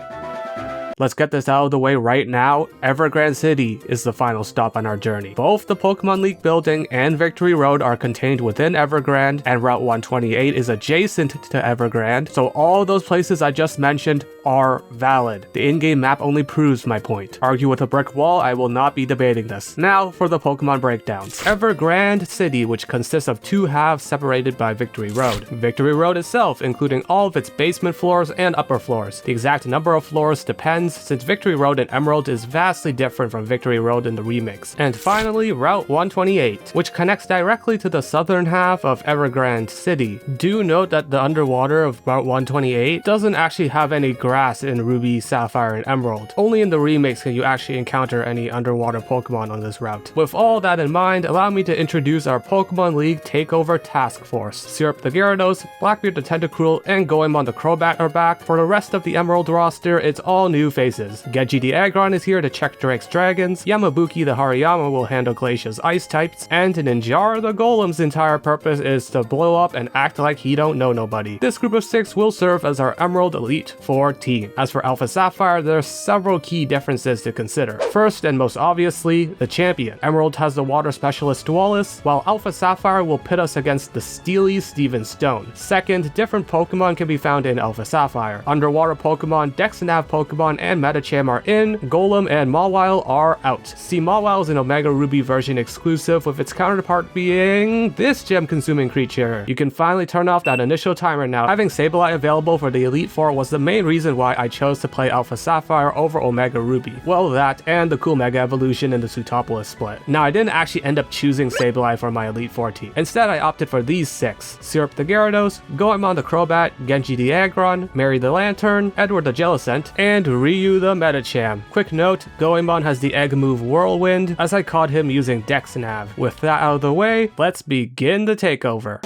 Let's get this out of the way right now. Evergrande City is the final stop on our journey. Both the Pokemon League building and Victory Road are contained within Evergrande, and Route 128 is adjacent to Evergrande, so all those places I just mentioned are valid. The in-game map only proves my point. Argue with a brick wall, I will not be debating this. Now for the Pokemon breakdowns. Evergrande City, which consists of two halves separated by Victory Road. Victory Road itself, including all of its basement floors and upper floors. The exact number of floors depends, since Victory Road in Emerald is vastly different from Victory Road in the remakes. And finally, Route 128, which connects directly to the southern half of Evergrande City. Do note that the underwater of Route 128 doesn't actually have any grass in Ruby, Sapphire, and Emerald. Only in the remakes can you actually encounter any underwater Pokemon on this route. With all that in mind, allow me to introduce our Pokemon League Takeover Task Force. Syrup the Gyarados, Blackbeard the Tentacruel, and Goemon the Crobat are back. For the rest of the Emerald roster, it's all new faces. Genji the Aggron is here to check Drake's dragons, Yamabuki the Hariyama will handle Glacia's ice types, and Ninjara the Golem's entire purpose is to blow up and act like he don't know nobody. This group of 6 will serve as our Emerald Elite 4 team. As for Alpha Sapphire, there are several key differences to consider. First and most obviously, the champion. Emerald has the water specialist Wallace, while Alpha Sapphire will pit us against the steely Steven Stone. Second, different Pokemon can be found in Alpha Sapphire. Underwater Pokemon, Dex-Nav Pokemon, and Medicham are in, Golem and Mawile are out. See, Mawile is an Omega Ruby version exclusive, with its counterpart being this gem-consuming creature. You can finally turn off that initial timer now. Having Sableye available for the Elite Four was the main reason why I chose to play Alpha Sapphire over Omega Ruby. Well, that and the cool Mega Evolution in the Sutopolis split. Now, I didn't actually end up choosing Sableye for my Elite Four team. Instead, I opted for these 6. Syrup the Gyarados, Goemon the Crobat, Genji the Aggron, Mary the Lantern, Edward the Jellicent, and Ryu the Medicham. Quick note, Goemon has the egg move Whirlwind, as I caught him using Dex-Nav. With that out of the way, let's begin the takeover.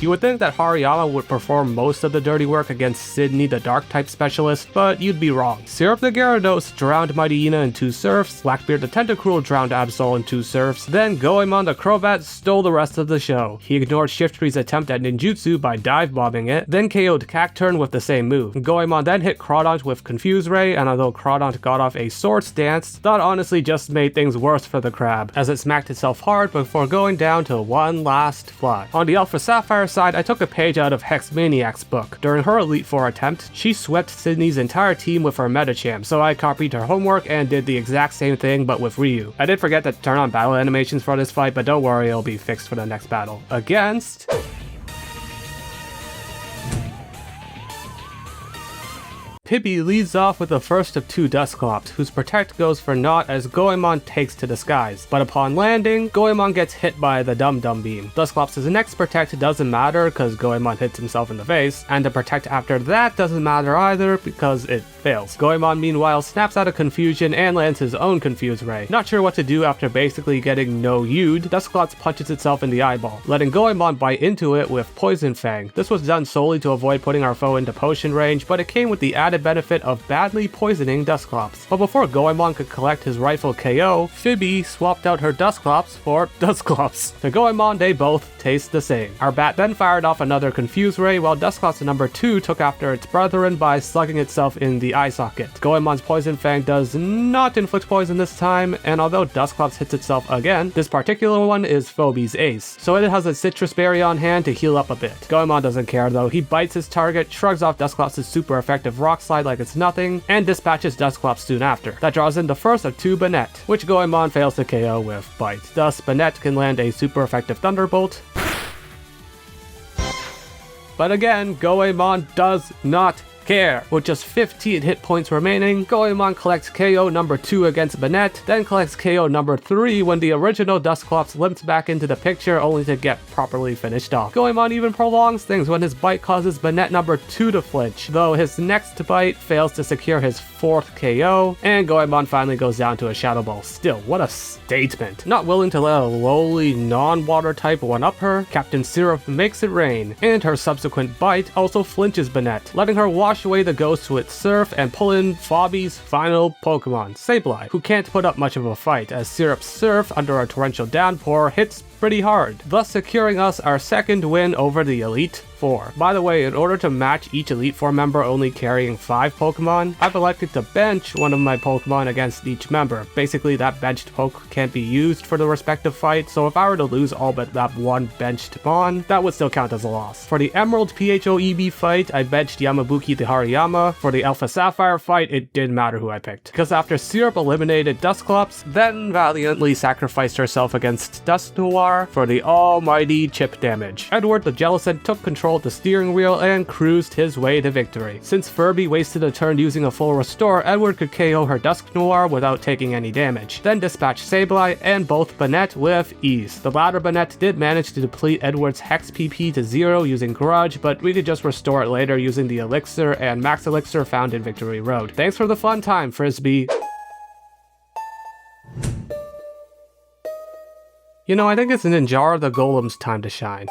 You would think that Hariyama would perform most of the dirty work against Sidney, the Dark-type specialist, but you'd be wrong. Syrup the Gyarados drowned Mightyena in 2 surfs, Blackbeard the Tentacruel drowned Absol in 2 surfs, then Goemon the Crobat stole the rest of the show. He ignored Shiftry's attempt at ninjutsu by dive-bombing it, then KO'd Cacturn with the same move. Goemon then hit Crawdaunt with Confuse Ray, and although Crawdaunt got off a Sword Stance, that honestly just made things worse for the crab, as it smacked itself hard before going down to one last fly. On the Alpha Sapphire side, I took a page out of Hex Maniac's book. During her Elite Four attempt, she swept Sidney's entire team with her Medicham, so I copied her homework and did the exact same thing but with Ryu. I did forget to turn on battle animations for this fight, but don't worry, it'll be fixed for the next battle. Against... Phoebe leads off with the first of 2 Dusclops, whose Protect goes for naught as Goemon takes to the skies. But upon landing, Goemon gets hit by the Dum Dum Beam. Dusclops' next Protect doesn't matter because Goemon hits himself in the face, and the Protect after that doesn't matter either because it fails. Goemon meanwhile snaps out of confusion and lands his own Confuse Ray. Not sure what to do after basically getting no U'd, Dusclops punches itself in the eyeball, letting Goemon bite into it with Poison Fang. This was done solely to avoid putting our foe into potion range, but it came with the added benefit of badly poisoning Dusclops. But before Goemon could collect his rightful KO, Phoebe swapped out her Dusclops for Dusclops. To Goemon, they both taste the same. Our bat then fired off another Confuse Ray, while Dusclops number 2 took after its brethren by slugging itself in the eye socket. Goemon's Poison Fang does not inflict poison this time, and although Dusclops hits itself again, this particular one is Phoebe's ace, so it has a Citrus Berry on hand to heal up a bit. Goemon doesn't care though. He bites his target, shrugs off Dusclops' super effective Rock Slide like it's nothing, and dispatches Dusclops soon after. That draws in the first of 2 Banette, which Goemon fails to KO with Bite. Thus, Banette can land a super effective Thunderbolt. But again, Goemon does not care. With just 15 hit points remaining, Goemon collects KO number 2 against Banette, then collects KO number 3 when the original Dusclops limps back into the picture only to get properly finished off. Goemon even prolongs things when his bite causes Banette number 2 to flinch, though his next bite fails to secure his 4th KO, and Goemon finally goes down to a Shadow Ball. Still, what a statement. Not willing to let a lowly non-water type one-up her, Captain Syrup makes it rain, and her subsequent bite also flinches Banette, letting her wash away the ghost with Surf and pull in Phoebe's final Pokemon, Sableye, who can't put up much of a fight as Syrup's Surf under a torrential downpour hits pretty hard, thus securing us our second win over the Elite 4. By the way, in order to match each Elite Four member only carrying 5 Pokemon, I've elected to bench one of my Pokemon against each member. Basically, that benched poke can't be used for the respective fight, so if I were to lose all but that one benched Mon, that would still count as a loss. For the Emerald PHOEB fight, I benched Yamabuki the Hariyama. For the Alpha Sapphire fight, it didn't matter who I picked, because after Syrup eliminated Dusclops, then valiantly sacrificed herself against Dusknoir for the almighty chip damage. Edward the Jellicent took control of the steering wheel and cruised his way to victory. Since Phoebe wasted a turn using a full restore, Edward could KO her Dusknoir without taking any damage, then dispatch Sableye and both Banette with ease. The latter Banette did manage to deplete Edward's Hex PP to 0 using Grudge, but we could just restore it later using the Elixir and Max Elixir found in Victory Road. Thanks for the fun time, Frisbee. You know, I think it's Ninjara the Golem's time to shine.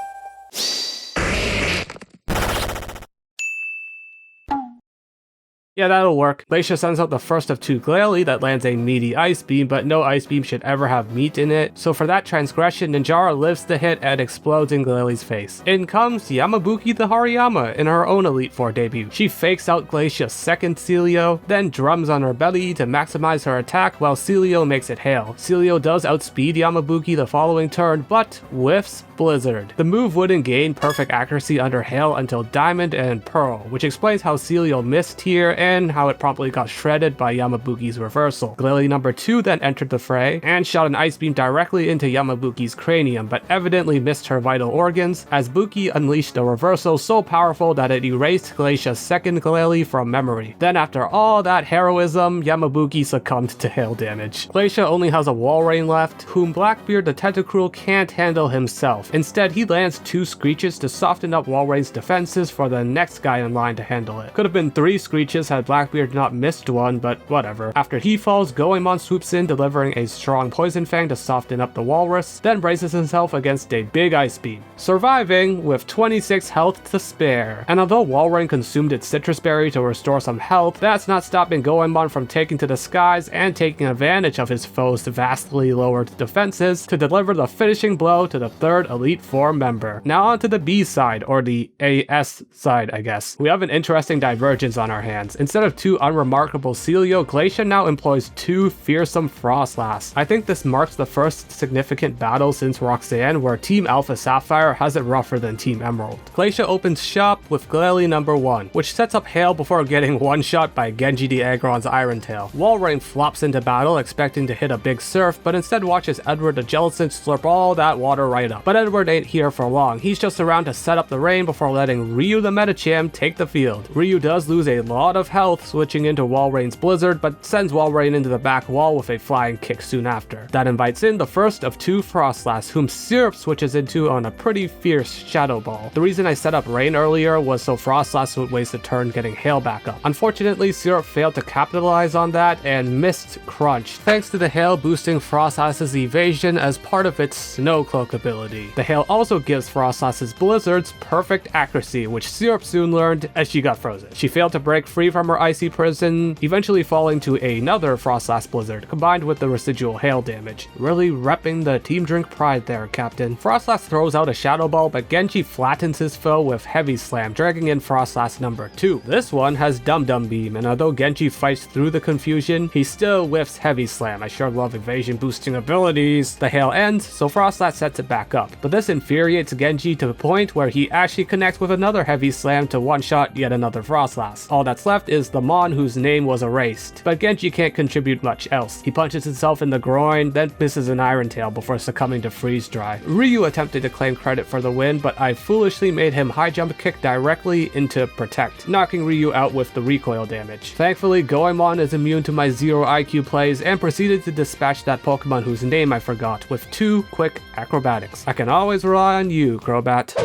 Yeah, that'll work. Glacia sends out the first of 2 Glalie that lands a meaty Ice Beam, but no Ice Beam should ever have meat in it, so for that transgression, Ninjara lives the hit and explodes in Glalie's face. In comes Yamabuki the Hariyama in her own Elite Four debut. She fakes out Glacia's second Celio, then drums on her belly to maximize her attack while Celio makes it hail. Celio does outspeed Yamabuki the following turn, but whiffs Blizzard. The move wouldn't gain perfect accuracy under Hail until Diamond and Pearl, which explains how Celio missed here and how it promptly got shredded by Yamabuki's reversal. Glalie number 2 then entered the fray and shot an Ice Beam directly into Yamabuki's cranium, but evidently missed her vital organs, as Buki unleashed a reversal so powerful that it erased Glacia's second Glalie from memory. Then after all that heroism, Yamabuki succumbed to hail damage. Glacia only has a Walrein left, whom Blackbeard the Tentacruel can't handle himself. Instead, he lands 2 Screeches to soften up Walrein's defenses for the next guy in line to handle it. Could have been 3 Screeches had Blackbeard not missed one, but whatever. After he falls, Goemon swoops in, delivering a strong Poison Fang to soften up the Walrus, then braces himself against a big Ice Beam, surviving with 26 health to spare. And although Walrein consumed its Citrus Berry to restore some health, that's not stopping Goemon from taking to the skies and taking advantage of his foe's vastly lowered defenses to deliver the finishing blow to the 3rd Elite Four member. Now onto the B side, or the AS side, I guess. We have an interesting divergence on our hands. Instead of 2 unremarkable Celio, Glacia now employs 2 fearsome Frostlass. I think this marks the first significant battle since Roxanne where Team Alpha Sapphire has it rougher than Team Emerald. Glacia opens shop with Glalie number 1, which sets up Hail before getting one-shot by Genji the Aggron's Iron Tail. Walrein flops into battle expecting to hit a big surf, but instead watches Edward the Jellicent slurp all that water right up. But Edward ain't here for long. He's just around to set up the rain before letting Ryu the Medicham take the field. Ryu does lose a lot of health switching into Walrein's Blizzard, but sends Walrein into the back wall with a flying kick soon after. That invites in the first of 2 Frostlass, whom Syrup switches into on a pretty fierce Shadow Ball. The reason I set up Rain earlier was so Frostlass would waste a turn getting Hail back up. Unfortunately, Syrup failed to capitalize on that and missed Crunch, thanks to the Hail boosting Frostlass's evasion as part of its Snow Cloak ability. The Hail also gives Frostlass's Blizzards perfect accuracy, which Syrup soon learned as she got frozen. She failed to break free from her icy prison, eventually falling to another Frostlass Blizzard, combined with the residual Hail damage. Really repping the Team Drink pride there, Captain. Frostlass throws out a Shadow Ball, but Genji flattens his foe with Heavy Slam, dragging in Frostlass number 2. This one has Dum Dum Beam, and although Genji fights through the confusion, he still whiffs Heavy Slam. I sure love evasion boosting abilities. The Hail ends, so Frostlass sets it back up, but this infuriates Genji to the point where he actually connects with another Heavy Slam to one-shot yet another Frostlass. All that's left is the Mon whose name was erased, but Genji can't contribute much else. He punches himself in the groin, then misses an Iron Tail before succumbing to Freeze Dry. Ryu attempted to claim credit for the win, but I foolishly made him high jump kick directly into Protect, knocking Ryu out with the recoil damage. Thankfully, Goemon is immune to my 0 IQ plays and proceeded to dispatch that Pokemon whose name I forgot with 2 quick acrobatics. I can always rely on you, Crobat.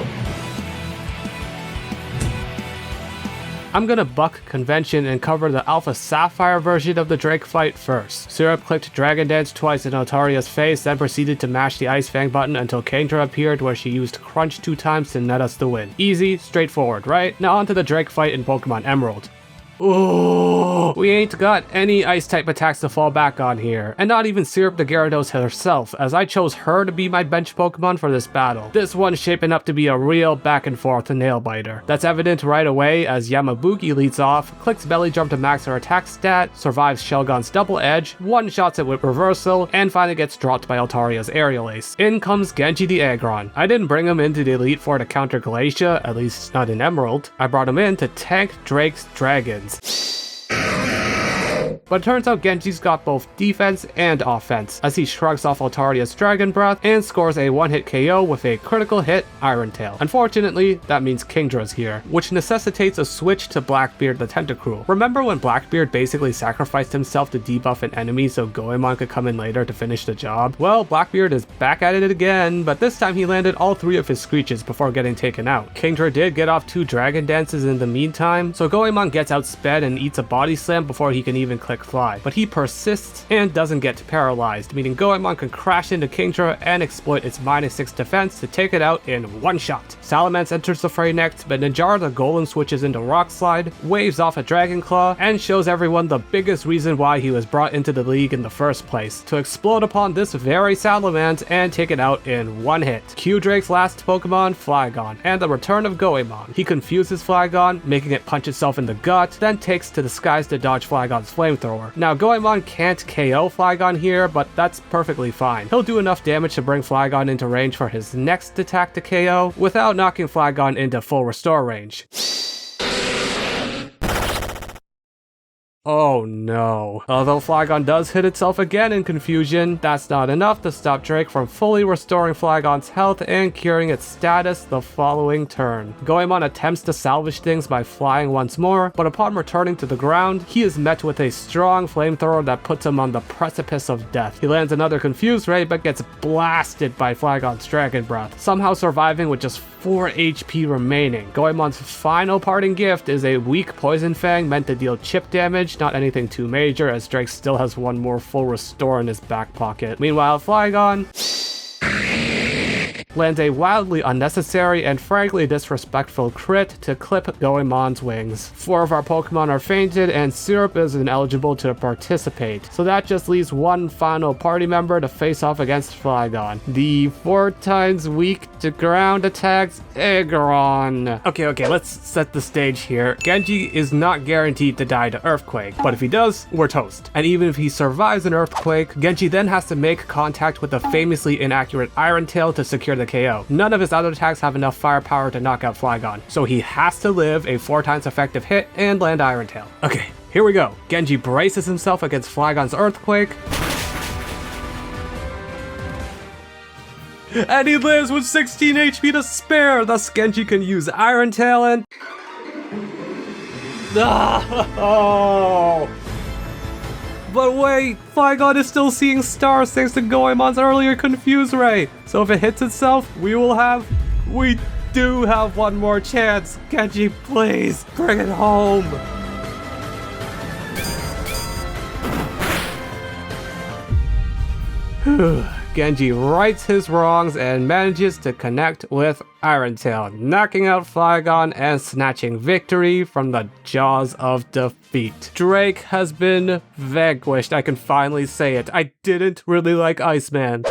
I'm gonna buck convention and cover the Alpha Sapphire version of the Drake fight first. Syrup clicked Dragon Dance twice in Altaria's face, then proceeded to mash the Ice Fang button until Kingdra appeared, where she used Crunch 2 times to net us the win. Easy, straightforward, right? Now onto the Drake fight in Pokemon Emerald. Oh, we ain't got any ice-type attacks to fall back on here, and not even Syrup the Gyarados herself, as I chose her to be my bench Pokemon for this battle. This one's shaping up to be a real back-and-forth nail-biter. That's evident right away as Yamabuki leads off, clicks Belly Drum to max her attack stat, survives Shelgon's double edge, one-shots it with reversal, and finally gets dropped by Altaria's aerial ace. In comes Genji the Aggron. I didn't bring him into the Elite Four to counter Glacia, at least not in Emerald. I brought him in to tank Drake's dragons. But it turns out Genji's got both defense and offense, as he shrugs off Altaria's Dragon Breath and scores a one-hit KO with a critical hit Iron Tail. Unfortunately, that means Kingdra's here, which necessitates a switch to Blackbeard the Tentacruel. Remember when Blackbeard basically sacrificed himself to debuff an enemy so Goemon could come in later to finish the job? Well, Blackbeard is back at it again, but this time he landed all 3 of his screeches before getting taken out. Kingdra did get off 2 Dragon Dances in the meantime, so Goemon gets outsped and eats a body slam before he can even click Fly, but he persists and doesn't get paralyzed, meaning Goemon can crash into Kingdra and exploit its -6 defense to take it out in one shot. Salamence enters the fray next, but Najara the Golem switches into Rock Slide, waves off a Dragon Claw, and shows everyone the biggest reason why he was brought into the league in the first place, to explode upon this very Salamence and take it out in one hit. Q Drake's last Pokemon, Flygon, and the return of Goemon. He confuses Flygon, making it punch itself in the gut, then takes to the skies to dodge Flygon's flamethrower. Now Goemon can't KO Flygon here, but that's perfectly fine. He'll do enough damage to bring Flygon into range for his next attack to KO, without knocking Flygon into full restore range. Oh no. Although Flygon does hit itself again in confusion, that's not enough to stop Drake from fully restoring Flygon's health and curing its status the following turn. Goemon attempts to salvage things by flying once more, but upon returning to the ground, he is met with a strong flamethrower that puts him on the precipice of death. He lands another Confuse Ray but gets blasted by Flygon's Dragon Breath, somehow surviving with just 4 HP remaining. Goemon's final parting gift is a weak Poison Fang meant to deal chip damage, not anything too major, as Drake still has one more full restore in his back pocket. Meanwhile, Flygon lands a wildly unnecessary and frankly disrespectful crit to clip Goemon's wings. 4 of our Pokemon are fainted and Syrup is ineligible to participate, so that just leaves one final party member to face off against Flygon. The 4 times weak to ground attacks Aggron. Okay, let's set the stage here. Genji is not guaranteed to die to Earthquake, but if he does, we're toast. And even if he survives an Earthquake, Genji then has to make contact with the famously inaccurate Iron Tail to secure the KO. None of his other attacks have enough firepower to knock out Flygon, so he has to live a 4 times effective hit and land Iron Tail. Okay, here we go. Genji braces himself against Flygon's Earthquake, and he lives with 16 HP to spare, thus Genji can use Iron Tail and... Oh! But wait, Flygon is still seeing stars thanks to Goemon's earlier Confuse Ray. So if it hits itself, we do have one more chance. Genji, please, bring it home. Genji rights his wrongs and manages to connect with Iron Tail, knocking out Flygon and snatching victory from the jaws of defeat. Drake has been vanquished. I can finally say it. I didn't really like Iceman.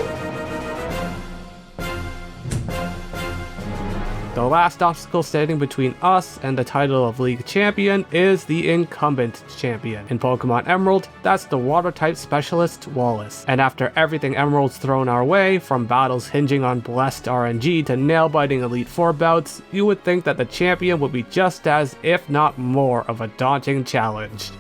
The last obstacle standing between us and the title of League Champion is the incumbent champion. In Pokemon Emerald, that's the Water-type specialist Wallace. And after everything Emerald's thrown our way, from battles hinging on blessed RNG to nail-biting Elite Four bouts, you would think that the champion would be just as, if not more, of a daunting challenge.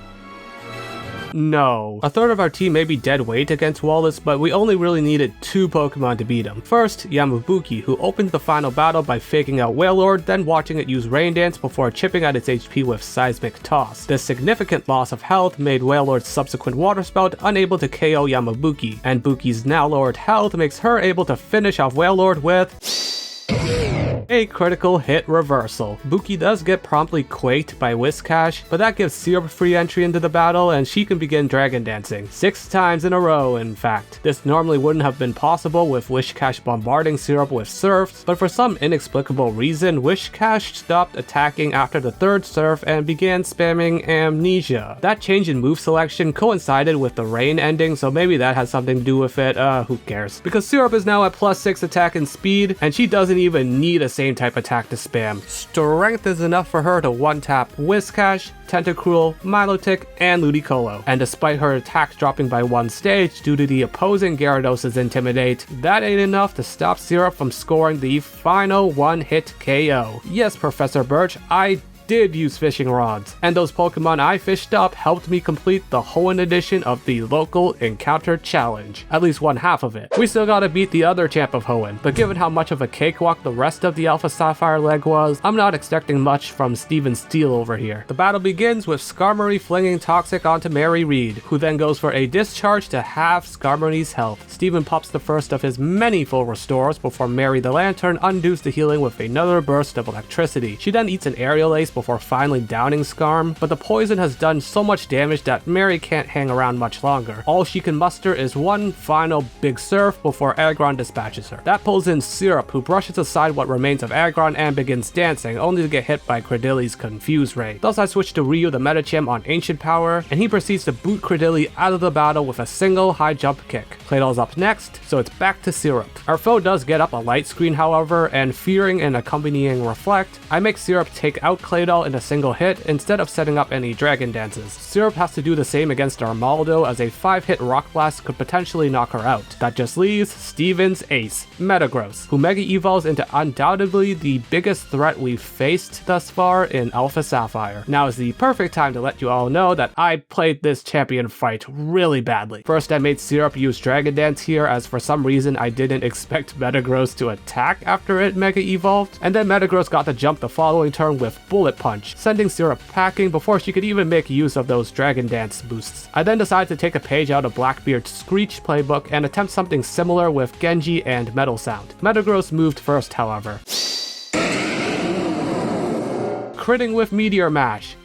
No. A third of our team may be dead weight against Wallace, but we only really needed 2 Pokemon to beat him. First, Yamabuki, who opened the final battle by faking out Wailord, then watching it use Rain Dance before chipping at its HP with Seismic Toss. This significant loss of health made Wailord's subsequent Water Spout unable to KO Yamabuki, and Buki's now lowered health makes her able to finish off Wailord with... A critical hit reversal. Buki does get promptly quaked by Whiscash, but that gives Syrup free entry into the battle and she can begin Dragon Dancing. 6 times in a row, in fact. This normally wouldn't have been possible with Whiscash bombarding Syrup with surfs, but for some inexplicable reason, Whiscash stopped attacking after the 3rd surf and began spamming Amnesia. That change in move selection coincided with the rain ending, so maybe that has something to do with it, who cares. Because Syrup is now at +6 attack and speed, and she doesn't even need a same type attack to spam. Strength is enough for her to one-tap Whiscash, Tentacruel, Milotic, and Ludicolo. And despite her attacks dropping by 1 stage due to the opposing Gyarados' Intimidate, that ain't enough to stop Syrup from scoring the final one-hit KO. Yes, Professor Birch, I did use fishing rods, and those Pokemon I fished up helped me complete the Hoenn edition of the local encounter challenge, at least one half of it. We still gotta beat the other champ of Hoenn, but given how much of a cakewalk the rest of the Alpha Sapphire leg was, I'm not expecting much from Steven Steele over here. The battle begins with Skarmory flinging Toxic onto Mary Reed, who then goes for a discharge to halve Skarmory's health. Steven pops the first of his many full restores before Mary the Lantern undoes the healing with another burst of electricity. She then eats an aerial ace before finally downing Skarm, but the poison has done so much damage that Mary can't hang around much longer. All she can muster is one final big surf before Aggron dispatches her. That pulls in Syrup, who brushes aside what remains of Aggron and begins dancing, only to get hit by Credilli's Confuse Ray. Thus I switch to Ryu the Medicham on Ancient Power, and he proceeds to boot Credilli out of the battle with a single high jump kick. Claydol's up next, so it's back to Syrup. Our foe does get up a light screen however, and fearing an accompanying Reflect, I make Syrup take out Claydol in a single hit instead of setting up any Dragon Dances. Syrup has to do the same against Armaldo, as a 5-hit Rock Blast could potentially knock her out. That just leaves Steven's ace, Metagross, who Mega Evolves into undoubtedly the biggest threat we've faced thus far in Alpha Sapphire. Now is the perfect time to let you all know that I played this champion fight really badly. First I made Syrup use Dragon Dance here, as for some reason I didn't expect Metagross to attack after it Mega Evolved, and then Metagross got to jump the following turn with Bullet Punch, sending Syrup packing before she could even make use of those Dragon Dance boosts. I then decided to take a page out of Blackbeard's Screech playbook and attempt something similar with Genji and Metal Sound. Metagross moved first however, critting with Meteor Mash,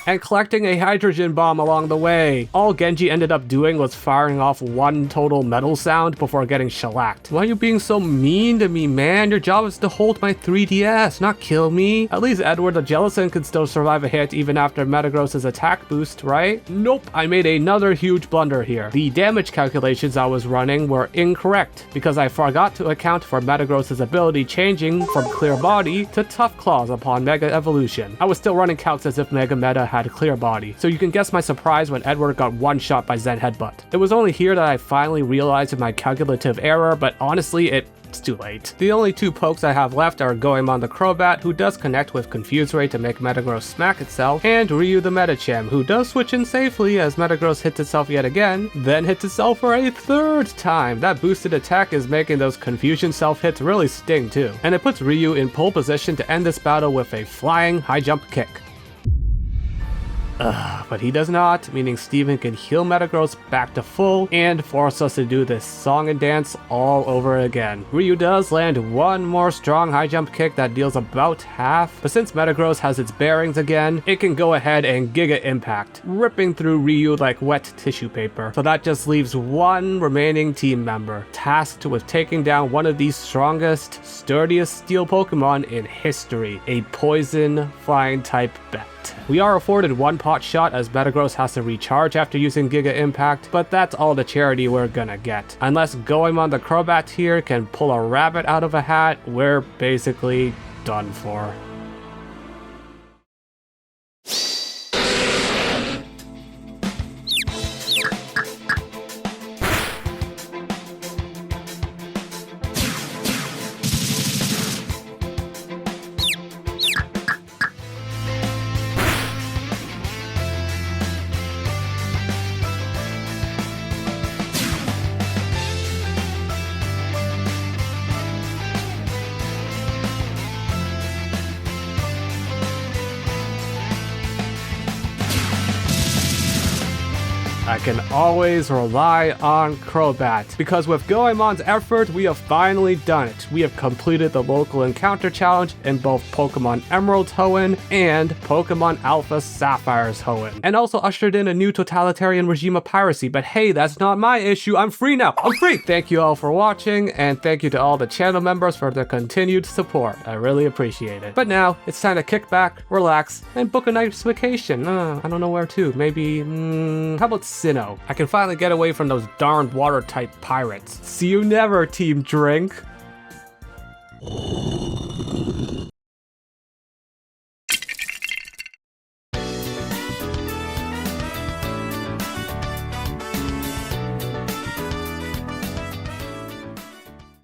and collecting a hydrogen bomb along the way. All Genji ended up doing was firing off one total Metal Sound before getting shellacked. Why are you being so mean to me, man? Your job is to hold my 3DS, not kill me. At least Edward the Jellicent could still survive a hit even after Metagross's attack boost, right? Nope, I made another huge blunder here. The damage calculations I was running were incorrect, because I forgot to account for Metagross's ability changing from Clear Body to Tough Claws upon Mega Evolution. I was still running calcs as if Mega Meta had a Clear Body, so you can guess my surprise when Edward got one shot by Zen Headbutt. It was only here that I finally realized my calculative error, but honestly, it's too late. The only 2 pokes I have left are Goemon the Crobat, who does connect with Confuse Ray to make Metagross smack itself, and Ryu the Medicham, who does switch in safely as Metagross hits itself yet again, then hits itself for a 3rd time. That boosted attack is making those confusion self-hits really sting too, and it puts Ryu in pole position to end this battle with a flying high jump kick. But he does not, meaning Steven can heal Metagross back to full and force us to do this song and dance all over again. Ryu does land one more strong high jump kick that deals about half, but since Metagross has its bearings again, it can go ahead and Giga Impact, ripping through Ryu like wet tissue paper. So that just leaves one remaining team member, tasked with taking down one of the strongest, sturdiest steel Pokemon in history, a poison flying type bet. We are afforded one pot shot as Metagross has to recharge after using Giga Impact, but that's all the charity we're gonna get. Unless Goemon the Crobat here can pull a rabbit out of a hat, we're basically done for. I can always rely on Crobat, because with Goemon's effort, we have finally done it. We have completed the local encounter challenge in both Pokemon Emerald's Hoenn and Pokemon Alpha Sapphire's Hoenn, and also ushered in a new totalitarian regime of piracy, but hey, that's not my issue. I'm free now. I'm free! Thank you all for watching, and thank you to all the channel members for their continued support. I really appreciate it. But now, it's time to kick back, relax, and book a nice vacation. I don't know where to. Maybe, how about Sinnoh? I can finally get away from those darned water-type pirates. See you never, Team Drink!